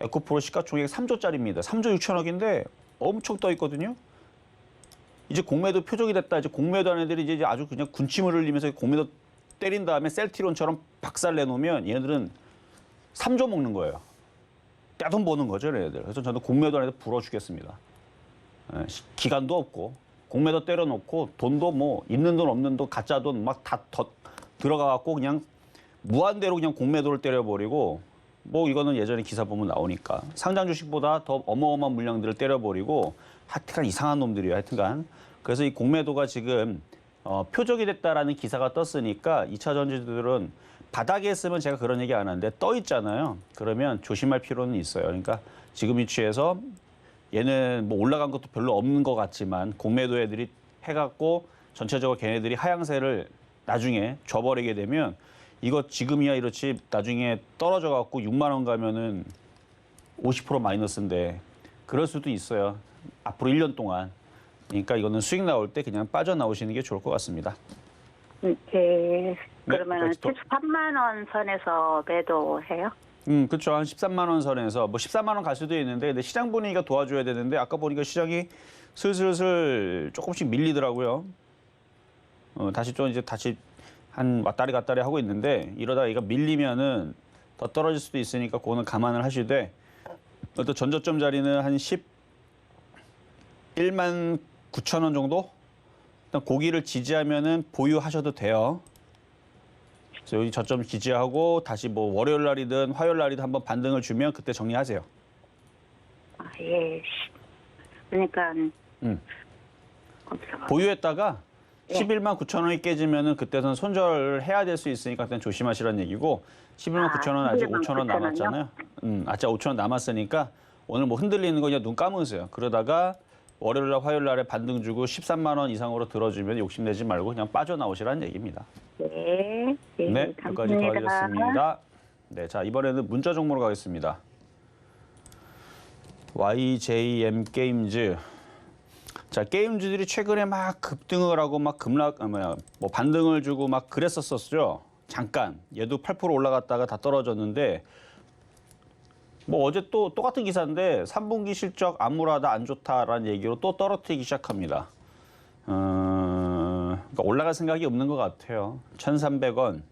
Speaker 3: 에코프로 시가총액 3조짜리입니다. 3조 6천억인데 엄청 떠 있거든요. 이제 공매도 표적이 됐다. 이제 공매도 하는 애들이 이제 아주 그냥 군침을 흘리면서 공매도 때린 다음에 셀트리온처럼 박살 내놓으면 얘네들은 3조 먹는 거예요. 떼돈 버는 거죠, 얘네들. 그래서 저는 공매도 하는 애들 부러워 죽겠습니다. 기간도 없고 공매도 때려놓고 돈도 뭐 있는 돈 없는 돈 가짜 돈 막 다 들어가 갖고 그냥 무한대로 그냥 공매도를 때려버리고 뭐 이거는 예전에 기사 보면 나오니까 상장 주식보다 더 어마어마한 물량들을 때려버리고 하여튼간 이상한 놈들이에요. 하여튼간 그래서 이 공매도가 지금 표적이 됐다라는 기사가 떴으니까 2차 전지들은 바닥에 있으면 제가 그런 얘기 안 하는데 떠 있잖아요. 그러면 조심할 필요는 있어요. 그러니까 지금 위치에서 얘는 뭐 올라간 것도 별로 없는 것 같지만 공매도 애들이 해갖고 전체적으로 걔네들이 하향세를 나중에 줘버리게 되면 이거 지금이야 이렇지 나중에 떨어져 갖고 6만 원 가면은 50% 마이너스인데 그럴 수도 있어요. 앞으로 1년 동안. 그러니까 이거는 수익 나올 때 그냥 빠져나오시는 게 좋을 것 같습니다.
Speaker 4: 네. 그러면
Speaker 3: 네,
Speaker 4: 13만 원 선에서 매도해요?
Speaker 3: 그렇죠. 한 13만 원 선에서 뭐 14만 원 갈 수도 있는데 근데 시장 분위기가 도와줘야 되는데 아까 보니까 시장이 슬슬 조금씩 밀리더라고요. 다시 한 왔다리 갔다리 하고 있는데 이러다 얘가 밀리면은 더 떨어질 수도 있으니까 그거는 감안을 하시되 또 전저점 자리는 한 11만 9천 원 정도? 일단 고기를 지지하면은 보유하셔도 돼요. 그래서 여기 저점 지지하고 다시 뭐 월요일 날이든 화요일 날이든 한번 반등을 주면 그때 정리하세요.
Speaker 4: 아, 예. 그러니까
Speaker 3: 보유했다가
Speaker 4: 네.
Speaker 3: 11만 9천 원이 깨지면은 그때선 손절해야 될 수 있으니까 그때 조심하시라는 얘기고 11만 9천 원 아직 5천 원
Speaker 4: 9천 원이요?
Speaker 3: 남았잖아요. 아직 5천 원 남았으니까 오늘 뭐 흔들리는 거 그냥 눈 감으세요. 그러다가 월요일 날 화요일 날에 반등 주고 13만 원 이상으로 들어주면 욕심내지 말고 그냥 빠져나오시라는 얘기입니다.
Speaker 4: 네.
Speaker 3: 네, 여기까지
Speaker 4: 감사합니다.
Speaker 3: 도와드렸습니다. 네, 자 이번에는 문자 종목으로 가겠습니다. YJM 게임즈. 자 게임즈들이 최근에 막 급등을 하고 막 뭐 반등을 주고 막 그랬었었죠. 잠깐 얘도 8% 올라갔다가 다 떨어졌는데 뭐 어제 또 똑같은 기사인데 3분기 실적 암울하다 안 좋다라는 얘기로 또 떨어뜨리기 시작합니다. 그러니까 올라갈 생각이 없는 것 같아요. 1,300원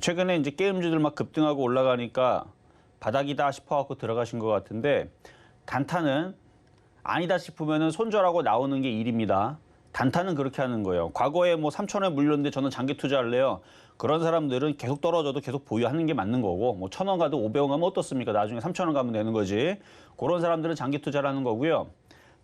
Speaker 3: 최근에 이제 게임주들 막 급등하고 올라가니까 바닥이다 싶어갖고 들어가신 것 같은데 단타는 아니다 싶으면은 손절하고 나오는 게 일입니다. 단타는 그렇게 하는 거예요. 과거에 뭐 3,000원에 물렸는데 저는 장기 투자할래요. 그런 사람들은 계속 떨어져도 계속 보유하는 게 맞는 거고 뭐 1,000원 가도 500원 가면 어떻습니까? 나중에 3,000원 가면 되는 거지. 그런 사람들은 장기 투자를 하는 거고요.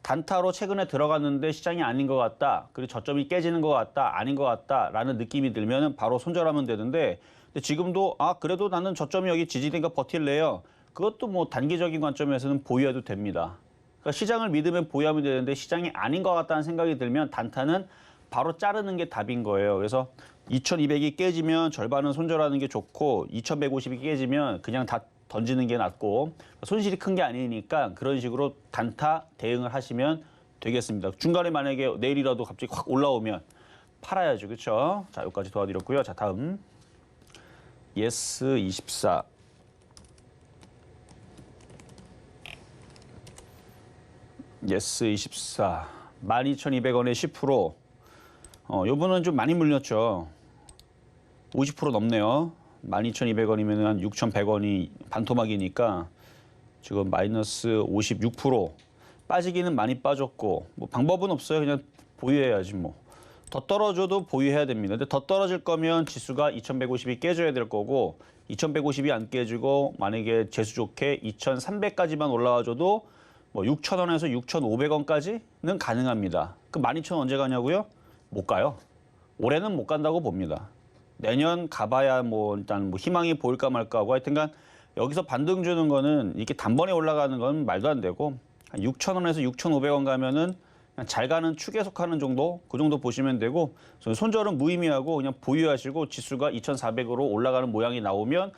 Speaker 3: 단타로 최근에 들어갔는데 시장이 아닌 것 같다. 그리고 저점이 깨지는 것 같다. 아닌 것 같다라는 느낌이 들면 바로 손절하면 되는데 근데 지금도 그래도 나는 저점이 여기 지지되니까 버틸래요. 그것도 뭐 단기적인 관점에서는 보유해도 됩니다. 그러니까 시장을 믿으면 보유하면 되는데 시장이 아닌 것 같다는 생각이 들면 단타는 바로 자르는 게 답인 거예요. 그래서 2200이 깨지면 절반은 손절하는 게 좋고 2150이 깨지면 그냥 다 던지는 게 낫고 손실이 큰 게 아니니까 그런 식으로 단타 대응을 하시면 되겠습니다. 중간에 만약에 내일이라도 갑자기 확 올라오면 팔아야죠. 그렇죠? 자, 여기까지 도와드렸고요. 자, 다음 예스24 예스24 12,200원에 10%. 요번은 좀 많이 물렸죠. 50% 넘네요. 12,200원이면 한 6,100원이 반토막이니까 지금 마이너스 56%. 빠지기는 많이 빠졌고 뭐 방법은 없어요. 그냥 보유해야지 뭐. 더 떨어져도 보유해야 됩니다. 근데 더 떨어질 거면 지수가 2,150이 깨져야 될 거고 2,150이 안 깨지고 만약에 재수 좋게 2,300까지만 올라와줘도 뭐 6,000원에서 6,500원까지는 가능합니다. 그 12,000원 언제 가냐고요? 못 가요. 올해는 못 간다고 봅니다. 내년 가봐야 뭐 일단 뭐 희망이 보일까 말까 하고 하여튼간 여기서 반등 주는 거는 이렇게 단번에 올라가는 건 말도 안 되고 한 6,000원에서 6,500원 가면은 그냥 잘 가는 축에 속하는 정도 그 정도 보시면 되고 손절은 무의미하고 그냥 보유하시고 지수가 2,400으로 올라가는 모양이 나오면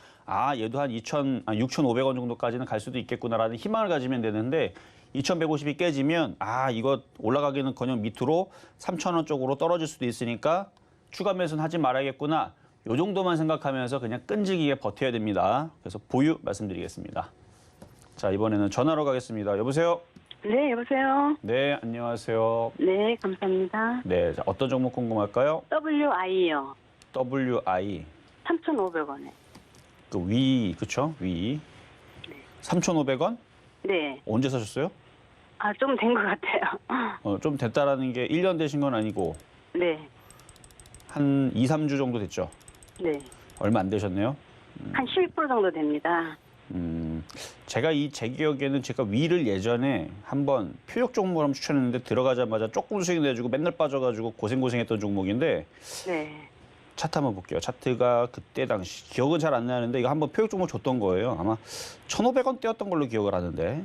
Speaker 3: 얘도 한 6,500원 정도까지는 갈 수도 있겠구나라는 희망을 가지면 되는데 2,150이 깨지면 이거 올라가기는커녕 밑으로 3,000원 쪽으로 떨어질 수도 있으니까 추가 매수는 하지 말아야겠구나. 요 정도만 생각하면서 그냥 끈질기게 버텨야 됩니다. 그래서 보유 말씀드리겠습니다. 자, 이번에는 전화로 가겠습니다. 여보세요?
Speaker 4: 네, 여보세요.
Speaker 3: 네, 안녕하세요.
Speaker 4: 네, 감사합니다.
Speaker 3: 네, 자, 어떤 종목 궁금할까요?
Speaker 4: WI요.
Speaker 3: WI.
Speaker 4: 3,500원에.
Speaker 3: 그 위, 그쵸? 위. 3,500원?
Speaker 4: 네.
Speaker 3: 언제 사셨어요?
Speaker 4: 좀 된 것 같아요.
Speaker 3: 좀 됐다라는 게 1년 되신 건 아니고
Speaker 4: 네.
Speaker 3: 한 2, 3주 정도 됐죠?
Speaker 4: 네.
Speaker 3: 얼마 안 되셨네요?
Speaker 4: 한 12% 정도 됩니다.
Speaker 3: 제가 제 기억에는 제가 위를 예전에 한번 표적 종목을 한번 추천했는데 들어가자마자 조금 수익 내주고 맨날 빠져가지고 고생했던 종목인데
Speaker 4: 네.
Speaker 3: 차트 한번 볼게요. 차트가 그때 당시 기억은 잘 안 나는데 이거 한번 표적 종목 줬던 거예요. 아마 1,500원대였던 걸로 기억을 하는데.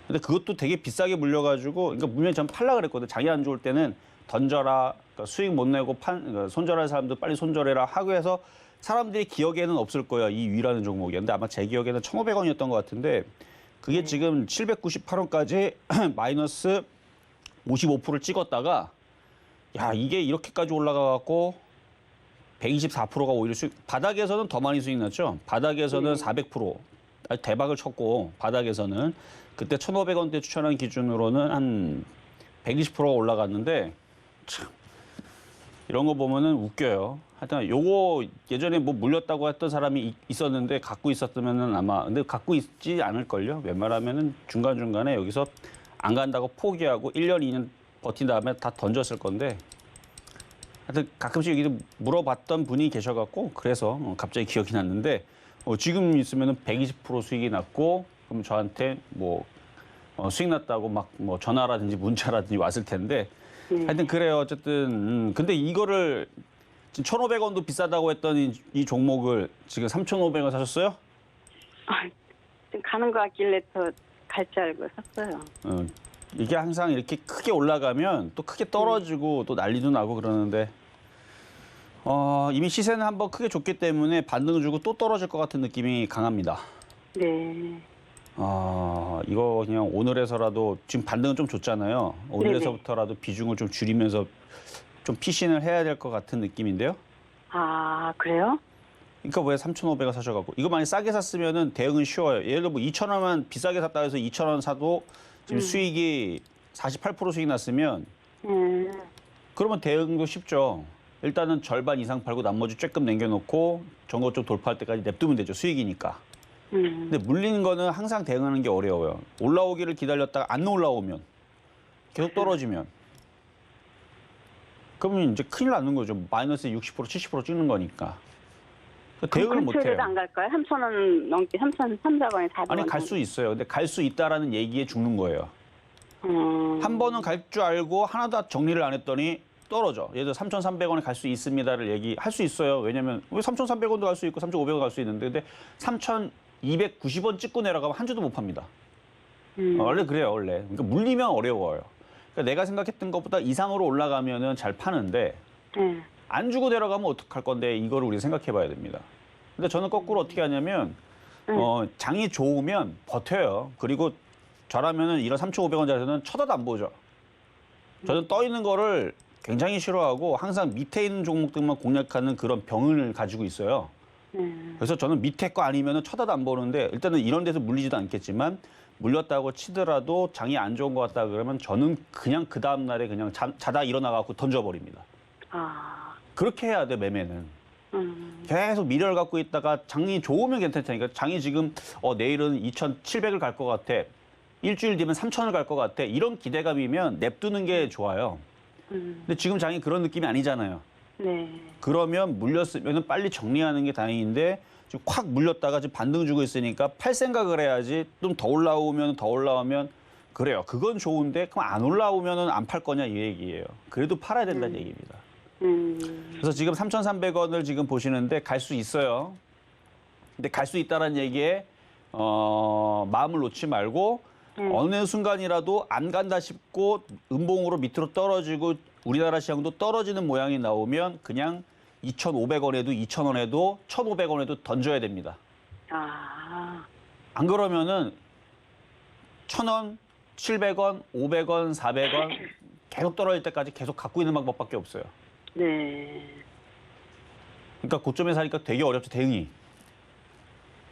Speaker 3: 근데 그것도 되게 비싸게 물려가지고 그러니까 분명히 전 팔라 그랬거든. 장이 안 좋을 때는 던져라. 그러니까 수익 못 내고 그러니까 손절할 사람들 빨리 손절해라 하고 해서 사람들이 기억에는 없을 거예요. 이 위라는 종목이. 근데 아마 제 기억에는 1,500원이었던 것 같은데 그게 지금 798원까지 마이너스 55%를 찍었다가 이게 이렇게까지 올라가갖고 124%가 오히려 바닥에서는 더 많이 수익 났죠. 바닥에서는 400% 대박을 쳤고 바닥에서는 그때 1,500원대 추천한 기준으로는 한 120%가 올라갔는데 참 이런 거 보면은 웃겨요. 하여튼 요거 예전에 뭐 물렸다고 했던 사람이 있었는데 갖고 있었으면은 아마 근데 갖고 있지 않을걸요. 웬만하면은 중간중간에 여기서 안 간다고 포기하고 1년, 2년 버틴 다음에 다 던졌을 건데 하여튼 가끔씩 여기서 물어봤던 분이 계셔갖고 그래서 갑자기 기억이 났는데 지금 있으면은 120% 수익이 났고 그럼 저한테 뭐 수익 났다고 막 뭐 전화라든지 문자라든지 왔을 텐데 하여튼 그래요. 어쨌든 근데 이거를 지금 1,500원도 비싸다고 했던 이 종목을 지금 3,500원 사셨어요?
Speaker 4: 좀 가는 거 같길래 더 갈 줄 알고 샀어요.
Speaker 3: 이게 항상 이렇게 크게 올라가면 또 크게 떨어지고 또 난리도 나고 그러는데 이미 시세는 한번 크게 줬기 때문에 반등 주고 또 떨어질 것 같은 느낌이 강합니다.
Speaker 4: 네.
Speaker 3: 이거 그냥 오늘에서라도 지금 반등은 좀 줬잖아요. 오늘에서부터라도 비중을 좀 줄이면서 좀 피신을 해야 될 것 같은 느낌인데요.
Speaker 4: 그래요?
Speaker 3: 그러니까 왜 3,500원 사셔갖고 이거 만약 싸게 샀으면은 대응은 쉬워요. 예를 들어 뭐 2,000원만 비싸게 샀다 해서 2,000원 사도 지금 수익이 48% 수익 났으면 그러면 대응도 쉽죠. 일단은 절반 이상 팔고 나머지 조금 남겨놓고 전고점 돌파할 때까지 냅두면 되죠. 수익이니까. 근데 물리는 거는 항상 대응하는 게 어려워요. 올라오기를 기다렸다가 안 올라오면 계속 떨어지면 그러면 이제 큰일 나는 거죠. 마이너스 60% 70% 찍는 거니까. 대응을 못 해요.
Speaker 4: 근처에도 안 갈까요? 3,000원 넘게 3,300원에 400원.
Speaker 3: 아니 갈 수 있어요. 근데 갈 수 있다라는 얘기에 죽는 거예요. 한 번은 갈 줄 알고 하나도 정리를 안 했더니 떨어져. 예를 들어 3,300원에 갈 수 있습니다를 얘기할 수 있어요. 왜냐면 왜 3,300원도 갈 수 있고 3,500원 갈 수 있는데 근데 3,290원 찍고 내려가면 한 주도 못 팝니다. 원래 그래요, 원래. 그러니까 물리면 어려워요. 그러니까 내가 생각했던 것보다 이상으로 올라가면은 잘 파는데 안 주고 내려가면 어떡할 건데 이거를 우리가 생각해 봐야 됩니다. 근데 저는 거꾸로 어떻게 하냐면 장이 좋으면 버텨요. 그리고 저라면은 이런 3,500원짜리는 쳐다도 안 보죠. 저는 떠 있는 거를 굉장히 싫어하고 항상 밑에 있는 종목들만 공략하는 그런 병을 가지고 있어요. 그래서 저는 밑에 거 아니면은 쳐다도 안 보는데 일단은 이런 데서 물리지도 않겠지만 물렸다고 치더라도 장이 안 좋은 것 같다 그러면 저는 그냥 그 다음 날에 그냥 자다 일어나갖고 던져버립니다. 그렇게 해야 돼, 매매는. 계속 미래를 갖고 있다가 장이 좋으면 괜찮다니까. 장이 지금 내일은 2,700을 갈 것 같아. 일주일 뒤면 3,000을 갈 것 같아. 이런 기대감이면 냅두는 게 좋아요. 근데 지금 장이 그런 느낌이 아니잖아요.
Speaker 4: 네.
Speaker 3: 그러면 물렸으면 빨리 정리하는 게 다행인데 지금 콱 물렸다가 지금 반등 주고 있으니까 팔 생각을 해야지. 좀 더 올라오면 그래요. 그건 좋은데 그럼 안 올라오면 안 팔 거냐 이 얘기예요. 그래도 팔아야 된다는 얘기입니다. 그래서 지금 3,300원을 지금 보시는데 갈 수 있어요. 근데 갈 수 있다는 얘기에 마음을 놓지 말고 어느 순간이라도 안 간다 싶고 음봉으로 밑으로 떨어지고 우리나라 시장도 떨어지는 모양이 나오면 그냥 2,500원에도 2,000원에도 1,500원에도 던져야 됩니다. 안 그러면은 1,000원, 700원, 500원, 400원 계속 떨어질 때까지 계속 갖고 있는 방법밖에 없어요.
Speaker 4: 네.
Speaker 3: 그러니까 고점에 사니까 되게 어렵죠, 대응이.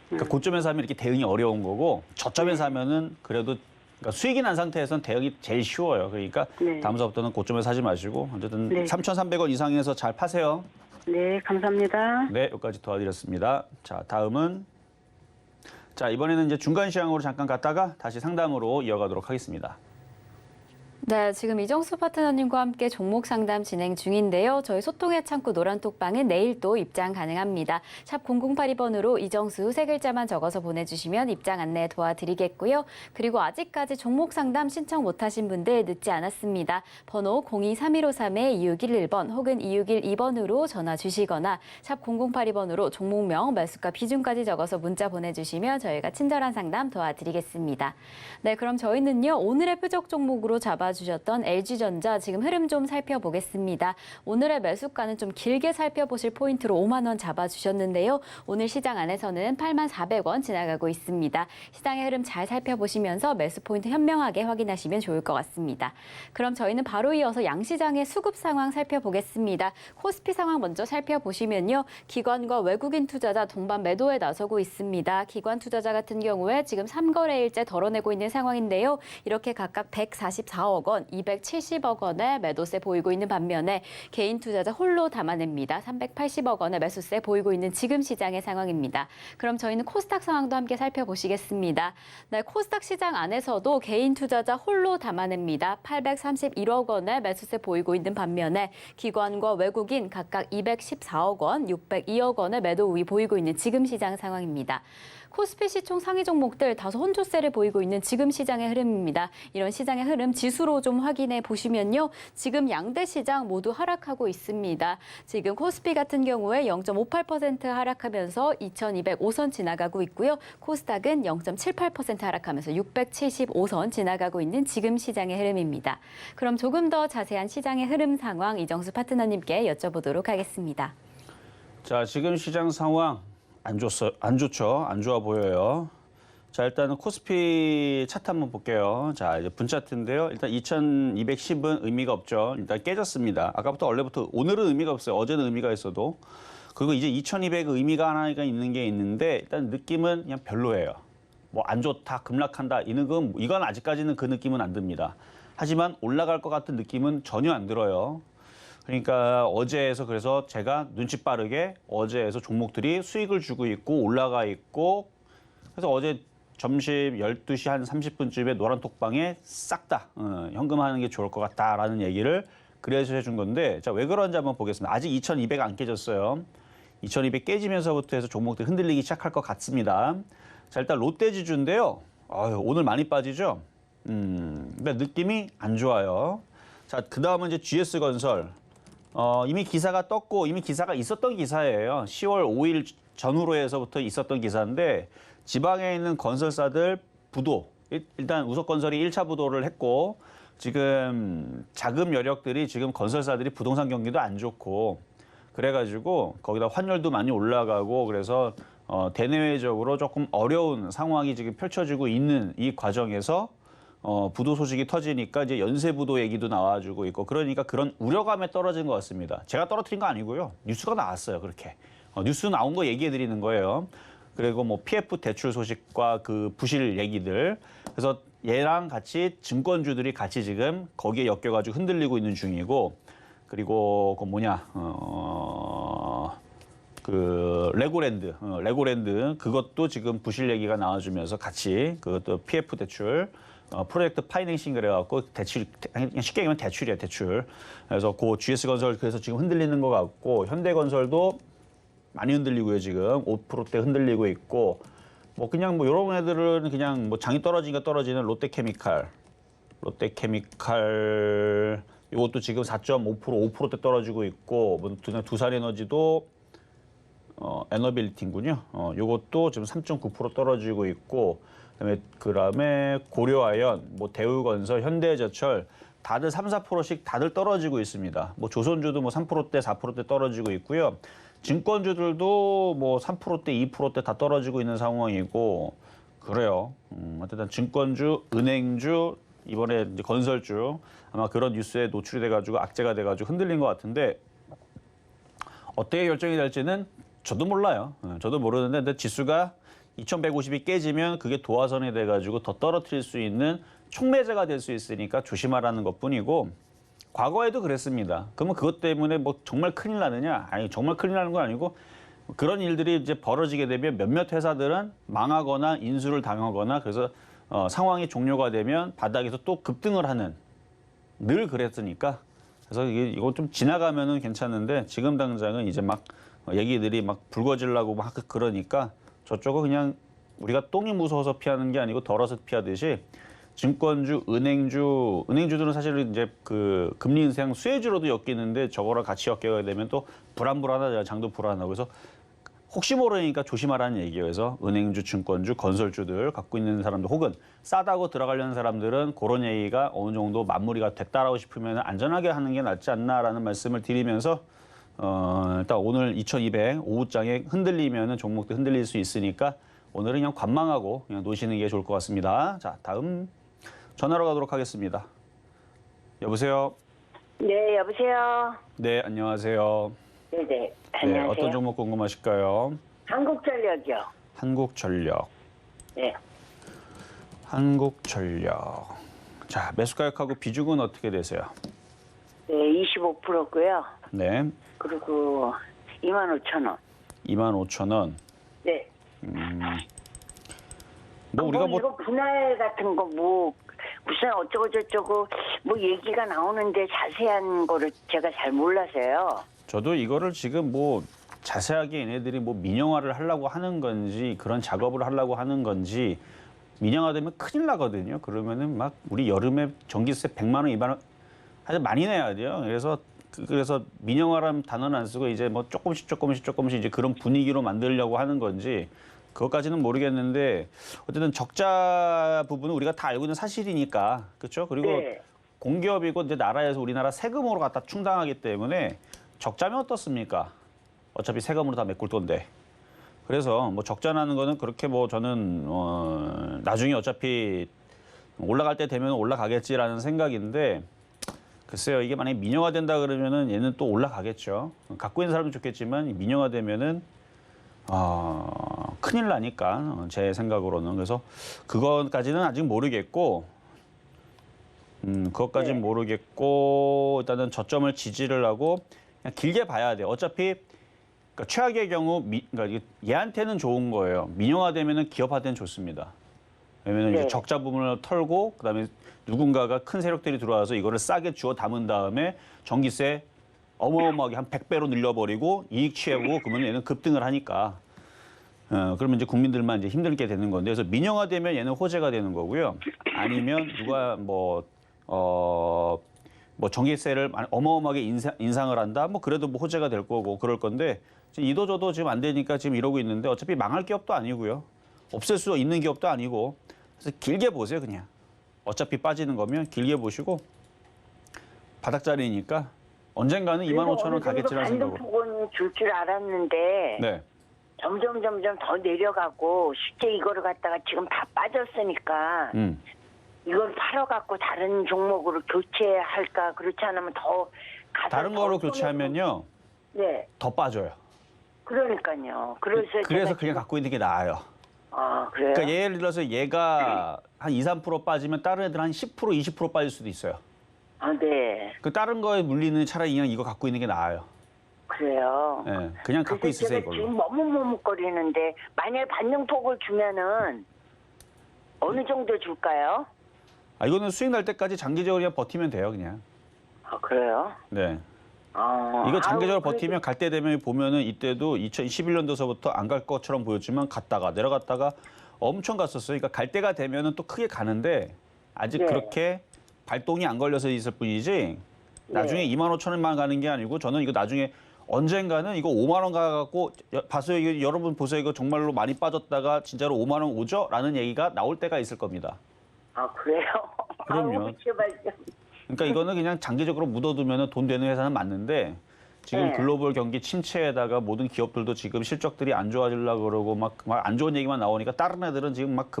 Speaker 3: 그러니까 고점에서 하면 이렇게 대응이 어려운 거고 저점에서 하면은 그래도 그러니까 수익이 난 상태에서는 대응이 제일 쉬워요. 그러니까 다음서부터는 고점에서 사지 마시고 어쨌든 3,300원 이상에서 잘 파세요.
Speaker 4: 네, 감사합니다.
Speaker 3: 네, 여기까지 도와드렸습니다. 자, 다음은 이번에는 이제 중간 시황으로 잠깐 갔다가 다시 상담으로 이어가도록 하겠습니다.
Speaker 2: 네, 지금 이정수 파트너님과 함께 종목 상담 진행 중인데요. 저희 소통의 창구 노란톡방은 내일 또 입장 가능합니다. 샵 0082번으로 이정수 세 글자만 적어서 보내주시면 입장 안내 도와드리겠고요. 그리고 아직까지 종목 상담 신청 못하신 분들 늦지 않았습니다. 번호 023153-2611번 혹은 2612번으로 전화 주시거나 샵 0082번으로 종목명, 매수가, 비중까지 적어서 문자 보내주시면 저희가 친절한 상담 도와드리겠습니다. 네, 그럼 저희는요. 오늘의 표적 종목으로 잡아주셨던 LG전자 지금 흐름 좀 살펴보겠습니다. 오늘의 매수가는 좀 길게 살펴보실 포인트로 5만 원 잡아주셨는데요. 오늘 시장 안에서는 84,400원 지나가고 있습니다. 시장의 흐름 잘 살펴보시면서 매수 포인트 현명하게 확인하시면 좋을 것 같습니다. 그럼 저희는 바로 이어서 양시장의 수급 상황 살펴보겠습니다. 코스피 상황 먼저 살펴보시면요. 기관과 외국인 투자자 동반 매도에 나서고 있습니다. 기관 투자자 같은 경우에 지금 3거래일째 덜어내고 있는 상황인데요. 이렇게 각각 144억 원, 270억 원의 매도세 보이고 있는 반면에 개인 투자자 홀로 담아냅니다. 380억 원의 매수세 보이고 있는 지금 시장의 상황입니다. 그럼 저희는 코스닥 상황도 함께 살펴보시겠습니다. 네, 코스닥 시장 안에서도 개인 투자자 홀로 담아냅니다. 831억 원의 매수세 보이고 있는 반면에 기관과 외국인 각각 214억 원, 602억 원의 매도 우위 보이고 있는 지금 시장 상황입니다. 코스피 시총 상위 종목들 다소 혼조세를 보이고 있는 지금 시장의 흐름입니다. 이런 시장의 흐름 지수로 좀 확인해 보시면요. 지금 양대 시장 모두 하락하고 있습니다. 지금 코스피 같은 경우에 0.58% 하락하면서 2205선 지나가고 있고요. 코스닥은 0.78% 하락하면서 675선 지나가고 있는 지금 시장의 흐름입니다. 그럼 조금 더 자세한 시장의 흐름 상황 이정수 파트너님께 여쭤보도록 하겠습니다.
Speaker 3: 자, 지금 시장 상황 안 좋죠. 안 좋아 보여요. 자, 일단은 코스피 차트 한번 볼게요. 자, 이제 분 차트인데요. 일단 2210은 의미가 없죠. 일단 깨졌습니다. 아까부터 원래부터 오늘은 의미가 없어요. 어제는 의미가 있어도. 그리고 이제 2200 의미가 하나가 있는 게 있는데 일단 느낌은 그냥 별로예요. 뭐 안 좋다, 급락한다 이건 아직까지는 그 느낌은 안 듭니다. 하지만 올라갈 것 같은 느낌은 전혀 안 들어요. 그러니까 어제에서 그래서 제가 눈치 빠르게 어제에서 종목들이 수익을 주고 있고 올라가 있고 그래서 어제 점심 12시 한 30분쯤에 노란톡방에 싹 다 현금하는 게 좋을 것 같다라는 얘기를 그래서 해준 건데 자, 왜 그런지 한번 보겠습니다. 아직 2200 안 깨졌어요. 2200 깨지면서부터 해서 종목들이 흔들리기 시작할 것 같습니다. 자, 일단 롯데지주인데요. 오늘 많이 빠지죠? 근데 느낌이 안 좋아요. 자, 그 다음은 이제 GS건설. 이미 기사가 떴고 이미 기사가 있었던 기사예요. 10월 5일 전후로 해서부터 있었던 기사인데 지방에 있는 건설사들 부도 일단 우석건설이 1차 부도를 했고 지금 자금 여력들이 지금 건설사들이 부동산 경기도 안 좋고 그래가지고 거기다 환율도 많이 올라가고 그래서 대내외적으로 조금 어려운 상황이 지금 펼쳐지고 있는 이 과정에서 부도 소식이 터지니까 이제 연쇄 부도 얘기도 나와주고 있고 그러니까 그런 우려감에 떨어진 것 같습니다. 제가 떨어뜨린 거 아니고요. 뉴스가 나왔어요. 그렇게 뉴스 나온 거 얘기해 드리는 거예요. 그리고 뭐 PF 대출 소식과 그 부실 얘기들 그래서 얘랑 같이 증권주들이 같이 지금 거기에 엮여가지고 흔들리고 있는 중이고 그리고 그 뭐냐 그 레고랜드 그것도 지금 부실 얘기가 나와주면서 같이 그것도 PF 대출 프로젝트 파이낸싱 그래갖고 대출 쉽게 얘기하면 대출이야 대출. 그래서 그 GS건설 그래서 지금 흔들리는 것 같고 현대건설도 많이 흔들리고요 지금 5%대 흔들리고 있고 뭐 그냥 뭐 이런 애들은 그냥 뭐 장이 떨어지니까 떨어지는 롯데케미칼 이것도 지금 4.5% 5%대 떨어지고 있고 뭐 두산에너지도 에너빌리티군요. 요것도 지금 3.9% 떨어지고 있고 그다음에 고려아연, 뭐 대우건설, 현대제철 다들 3, 4%씩 다들 떨어지고 있습니다. 뭐 조선주도 뭐 3%대, 4%대 떨어지고 있고요. 증권주들도 뭐 3%대, 2%대 다 떨어지고 있는 상황이고 그래요. 어쨌든 증권주, 은행주, 이번에 이제 건설주 아마 그런 뉴스에 노출이 돼가지고 악재가 돼가지고 흔들린 것 같은데 어떻게 결정이 될지는 저도 몰라요. 저도 모르는데 근데 지수가 2150이 깨지면 그게 도화선이 돼가지고 더 떨어뜨릴 수 있는 촉매제가 될 수 있으니까 조심하라는 것뿐이고 과거에도 그랬습니다. 그러면 그것 때문에 뭐 정말 큰일 나느냐? 아니 정말 큰일 나는 건 아니고 그런 일들이 이제 벌어지게 되면 몇몇 회사들은 망하거나 인수를 당하거나 그래서 상황이 종료가 되면 바닥에서 또 급등을 하는 늘 그랬으니까 그래서 이거 좀 지나가면은 괜찮은데 지금 당장은 이제 막 얘기들이 막 불거지려고 막 그러니까 저쪽은 그냥 우리가 똥이 무서워서 피하는 게 아니고 덜어서 피하듯이 증권주, 은행주들은 사실은 이제 그 금리 인상 수혜주로도 엮이는데 저거랑 같이 엮여야 되면 또 불안하잖아요. 장도 불안하고 그래서 혹시 모르니까 조심하라는 얘기예요. 그래서 은행주, 증권주, 건설주들 갖고 있는 사람들 혹은 싸다고 들어가려는 사람들은 그런 얘기가 어느 정도 마무리가 됐다라고 싶으면 안전하게 하는 게 낫지 않나라는 말씀을 드리면서 일단 오늘 2200 오후장에 흔들리면은 종목도 흔들릴 수 있으니까 오늘은 그냥 관망하고 그냥 노시는 게 좋을 것 같습니다. 자, 다음 전화로 가도록 하겠습니다. 여보세요?
Speaker 5: 네, 여보세요.
Speaker 3: 네, 안녕하세요.
Speaker 5: 네네, 안녕하세요.
Speaker 3: 네, 어떤 종목 궁금하실까요?
Speaker 5: 한국전력이요.
Speaker 3: 한국전력.
Speaker 5: 네.
Speaker 3: 한국전력. 자, 매수 가격하고 비중은 어떻게 되세요?
Speaker 5: 네, 25%고요.
Speaker 3: 네,
Speaker 5: 그리고 25,000원.
Speaker 3: 25,000원.
Speaker 5: 네.
Speaker 3: 뭐 우리가 뭐
Speaker 5: 이거 분할 같은 거 뭐 무슨 어쩌고 저쩌고 뭐 얘기가 나오는데 자세한 거를 제가 잘 몰라서요.
Speaker 3: 저도 이거를 지금 뭐 자세하게 얘네들이 뭐 민영화를 하려고 하는 건지 그런 작업을 하려고 하는 건지 민영화되면 큰일 나거든요. 그러면은 막 우리 여름에 전기세 100만 원, 2만 원 아주 많이 내야 돼요. 그래서 민영화라는 단어는 안 쓰고 이제 뭐 조금씩 이제 그런 분위기로 만들려고 하는 건지 그것까지는 모르겠는데 어쨌든 적자 부분은 우리가 다 알고 있는 사실이니까 그렇죠. 그리고
Speaker 5: 네.
Speaker 3: 공기업이고 이제 나라에서 우리나라 세금으로 갖다 충당하기 때문에 적자면 어떻습니까? 어차피 세금으로 다 메꿀 건데. 그래서 뭐 적자 나는 거는 그렇게 뭐 저는 나중에 어차피 올라갈 때 되면 올라가겠지라는 생각인데 글쎄요 이게 만약에 민영화 된다 그러면은 얘는 또 올라가겠죠. 갖고 있는 사람도 좋겠지만 민영화 되면은 큰일 나니까 제 생각으로는 그래서 그것까지는 아직 모르겠고 그것까진
Speaker 5: 네.
Speaker 3: 모르겠고 일단은 저점을 지지를 하고 그냥 길게 봐야 돼요. 어차피 그러니까 최악의 경우 그러니까 이게 얘한테는 좋은 거예요. 민영화되면은 기업한테는 좋습니다. 왜냐면
Speaker 5: 네.
Speaker 3: 이제 적자 부분을 털고 그다음에 누군가가 큰 세력들이 들어와서 이거를 싸게 주워 담은 다음에 전기세 어마어마하게 한 100배로 늘려버리고 이익 취하고 그러면 얘는 급등을 하니까 그러면 이제 국민들만 이제 힘들게 되는 건데 그래서 민영화되면 얘는 호재가 되는 거고요. 아니면 누가 뭐 전기세를 어마어마하게 인상을 한다. 뭐 그래도 뭐 호재가 될 거고 그럴 건데 지금 이도저도 지금 안 되니까 지금 이러고 있는데 어차피 망할 기업도 아니고요. 없앨 수 있는 기업도 아니고 그래서 길게 보세요 그냥. 어차피 빠지는 거면 길게 보시고 바닥자리니까 언젠가는 25,000원 가겠지라는 생각으로.
Speaker 5: 반등폭은 줄 줄 알았는데
Speaker 3: 네.
Speaker 5: 점점 더 내려가고 실제 이거를 갖다가 지금 다 빠졌으니까 이걸 팔아갖고 다른 종목으로 교체할까 그렇지 않으면 더 가서
Speaker 3: 다른
Speaker 5: 더
Speaker 3: 거로
Speaker 5: 손해를-
Speaker 3: 교체하면요
Speaker 5: 네,
Speaker 3: 더 빠져요.
Speaker 5: 그러니까요. 그래서
Speaker 3: 그래서
Speaker 5: 제가
Speaker 3: 그냥 갖고 있는 게 나아요.
Speaker 5: 아 그래요?
Speaker 3: 그러니까 예를 들어서 얘가 한 2, 3% 빠지면 다른 애들 한 10%, 20% 빠질 수도 있어요.
Speaker 5: 아 네,
Speaker 3: 그 다른 거에 물리는 차라리 그냥 이거 갖고 있는 게 나아요.
Speaker 5: 그래요.
Speaker 3: 예, 그냥 갖고
Speaker 5: 그래서
Speaker 3: 있으세요
Speaker 5: 제가
Speaker 3: 이걸로.
Speaker 5: 지금 머뭇머뭇거리는데 만약 반등폭을 주면은 어느 정도 줄까요?
Speaker 3: 아 이거는 수익 날 때까지 장기적으로 그냥 버티면 돼요 그냥.
Speaker 5: 아 그래요?
Speaker 3: 네.
Speaker 5: 아,
Speaker 3: 이거 장기적으로
Speaker 5: 아유,
Speaker 3: 버티면 갈 때 되면 보면은 이때도 2021년도서부터 안 갈 것처럼 보였지만 갔다가 내려갔다가 엄청 갔었어요. 그러니까 갈 때가 되면은 또 크게 가는데 아직
Speaker 5: 네.
Speaker 3: 그렇게 발동이 안 걸려서 있을 뿐이지 나중에 25,000원만 가는 게 아니고 저는 이거 나중에 언젠가는 이거 5만 원 가갖고 봐서 이거 여러분 보세요 이거 정말로 많이 빠졌다가 진짜로 5만 원 오죠? 라는 얘기가 나올 때가 있을 겁니다.
Speaker 5: 아 그래요?
Speaker 3: 그럼요.
Speaker 5: 아유, 제발 좀.
Speaker 3: 그러니까 이거는 그냥 장기적으로 묻어두면 돈 되는 회사는 맞는데 지금
Speaker 5: 네.
Speaker 3: 글로벌 경기 침체에다가 모든 기업들도 지금 실적들이 안 좋아지려고 그러고 막 안 좋은 얘기만 나오니까 다른 애들은 지금 막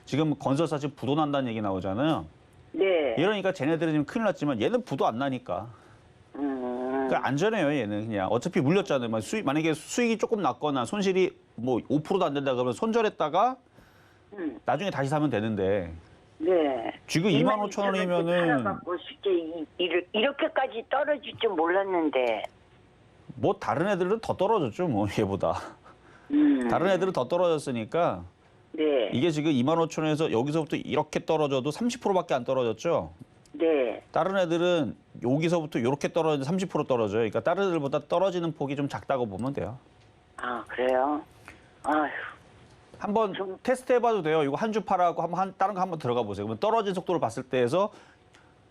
Speaker 3: 지금 건설사 지금 부도 난다는 얘기 나오잖아요.
Speaker 5: 네.
Speaker 3: 이러니까 쟤네들은 지금 큰일 났지만 얘는 부도 안 나니까. 그러니까 안전해요 얘는 그냥 어차피 물렸잖아요. 만약에 수익이 조금 났거나 손실이 뭐 5%도 안 된다 그러면 손절했다가 나중에 다시 사면 되는데
Speaker 5: 네.
Speaker 3: 지금 25,000원이면은
Speaker 5: 팔아갖고 쉽게 이렇게까지 떨어질 줄 몰랐는데.
Speaker 3: 뭐 다른 애들은 더 떨어졌죠 뭐 얘보다. 다른 애들은 더 떨어졌으니까
Speaker 5: 네.
Speaker 3: 이게 지금 25,000원에서 여기서부터 이렇게 떨어져도 30%밖에 안 떨어졌죠.
Speaker 5: 네.
Speaker 3: 다른 애들은 여기서부터 이렇게 떨어지는데 30% 떨어져요. 그러니까 다른 애들보다 떨어지는 폭이 좀 작다고 보면 돼요.
Speaker 5: 아 그래요? 아휴.
Speaker 3: 한번 테스트 해봐도 돼요. 이거 한 주 팔아갖고 다른 거 한번 들어가 보세요. 그러면 떨어진 속도를 봤을 때에서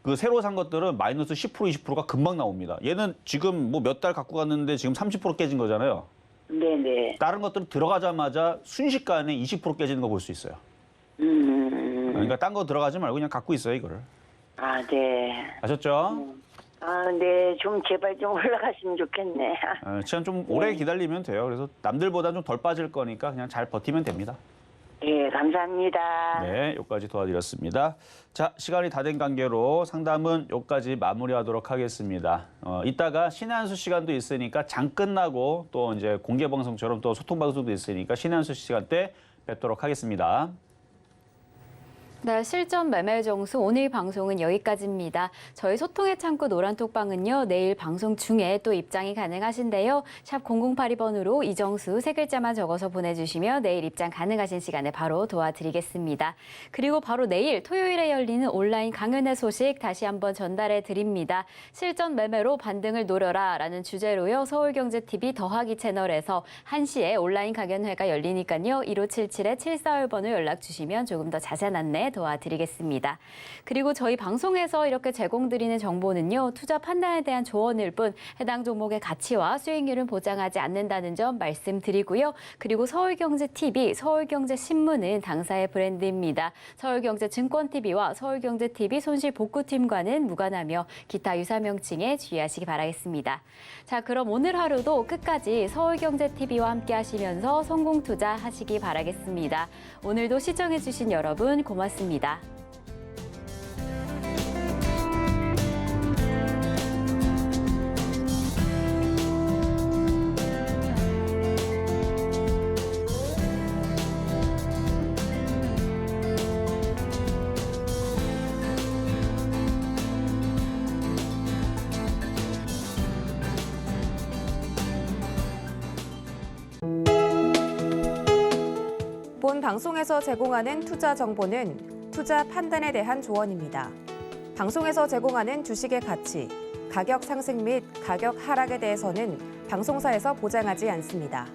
Speaker 3: 그 새로 산 것들은 마이너스 10%, 20%가 금방 나옵니다. 얘는 지금 뭐 몇 달 갖고 갔는데 지금 30% 깨진 거잖아요.
Speaker 5: 네네.
Speaker 3: 다른 것들은 들어가자마자 순식간에 20% 깨지는 거 볼 수 있어요. 그러니까 딴 거 들어가지 말고 그냥 갖고 있어요, 이거를.
Speaker 5: 아 네.
Speaker 3: 아셨죠?
Speaker 5: 아 네. 좀 제발 좀 올라갔으면 좋겠네.
Speaker 3: 시간 좀 오래 기다리면 돼요. 그래서 남들보다 좀 덜 빠질 거니까 그냥 잘 버티면 됩니다.
Speaker 5: 네, 감사합니다.
Speaker 3: 네, 여기까지 도와드렸습니다. 자, 시간이 다 된 관계로 상담은 여기까지 마무리하도록 하겠습니다. 이따가 신의 한수 시간도 있으니까 장 끝나고 또 이제 공개 방송처럼 또 소통 방송도 있으니까 신의 한수 시간 때 뵙도록 하겠습니다.
Speaker 2: 네, 실전 매매 정수 오늘 방송은 여기까지입니다. 저희 소통의 창구 노란톡방은요. 내일 방송 중에 또 입장이 가능하신데요. 샵 0082번으로 이정수 세 글자만 적어서 보내주시면 내일 입장 가능하신 시간에 바로 도와드리겠습니다. 그리고 바로 내일 토요일에 열리는 온라인 강연회 소식 다시 한번 전달해 드립니다. 실전 매매로 반등을 노려라 라는 주제로요. 서울경제TV 더하기 채널에서 1시에 온라인 강연회가 열리니까요. 1577-7451번을 연락 주시면 조금 더 자세한 안내 도와드리겠습니다. 그리고 저희 방송에서 이렇게 제공드리는 정보는요. 투자 판단에 대한 조언일 뿐 해당 종목의 가치와 수익률은 보장하지 않는다는 점 말씀드리고요. 그리고 서울경제TV, 서울경제신문은 당사의 브랜드입니다. 서울경제증권TV와 서울경제TV 손실복구팀과는 무관하며 기타 유사 명칭에 주의하시기 바라겠습니다. 자, 그럼 오늘 하루도 끝까지 서울경제TV와 함께 하시면서 성공 투자하시기 바라겠습니다. 오늘도 시청해주신 여러분 고맙습니다.
Speaker 1: 방송에서 제공하는 투자 정보는 투자 판단에 대한 조언입니다. 방송에서 제공하는 주식의 가치, 가격 상승 및 가격 하락에 대해서는 방송사에서 보장하지 않습니다.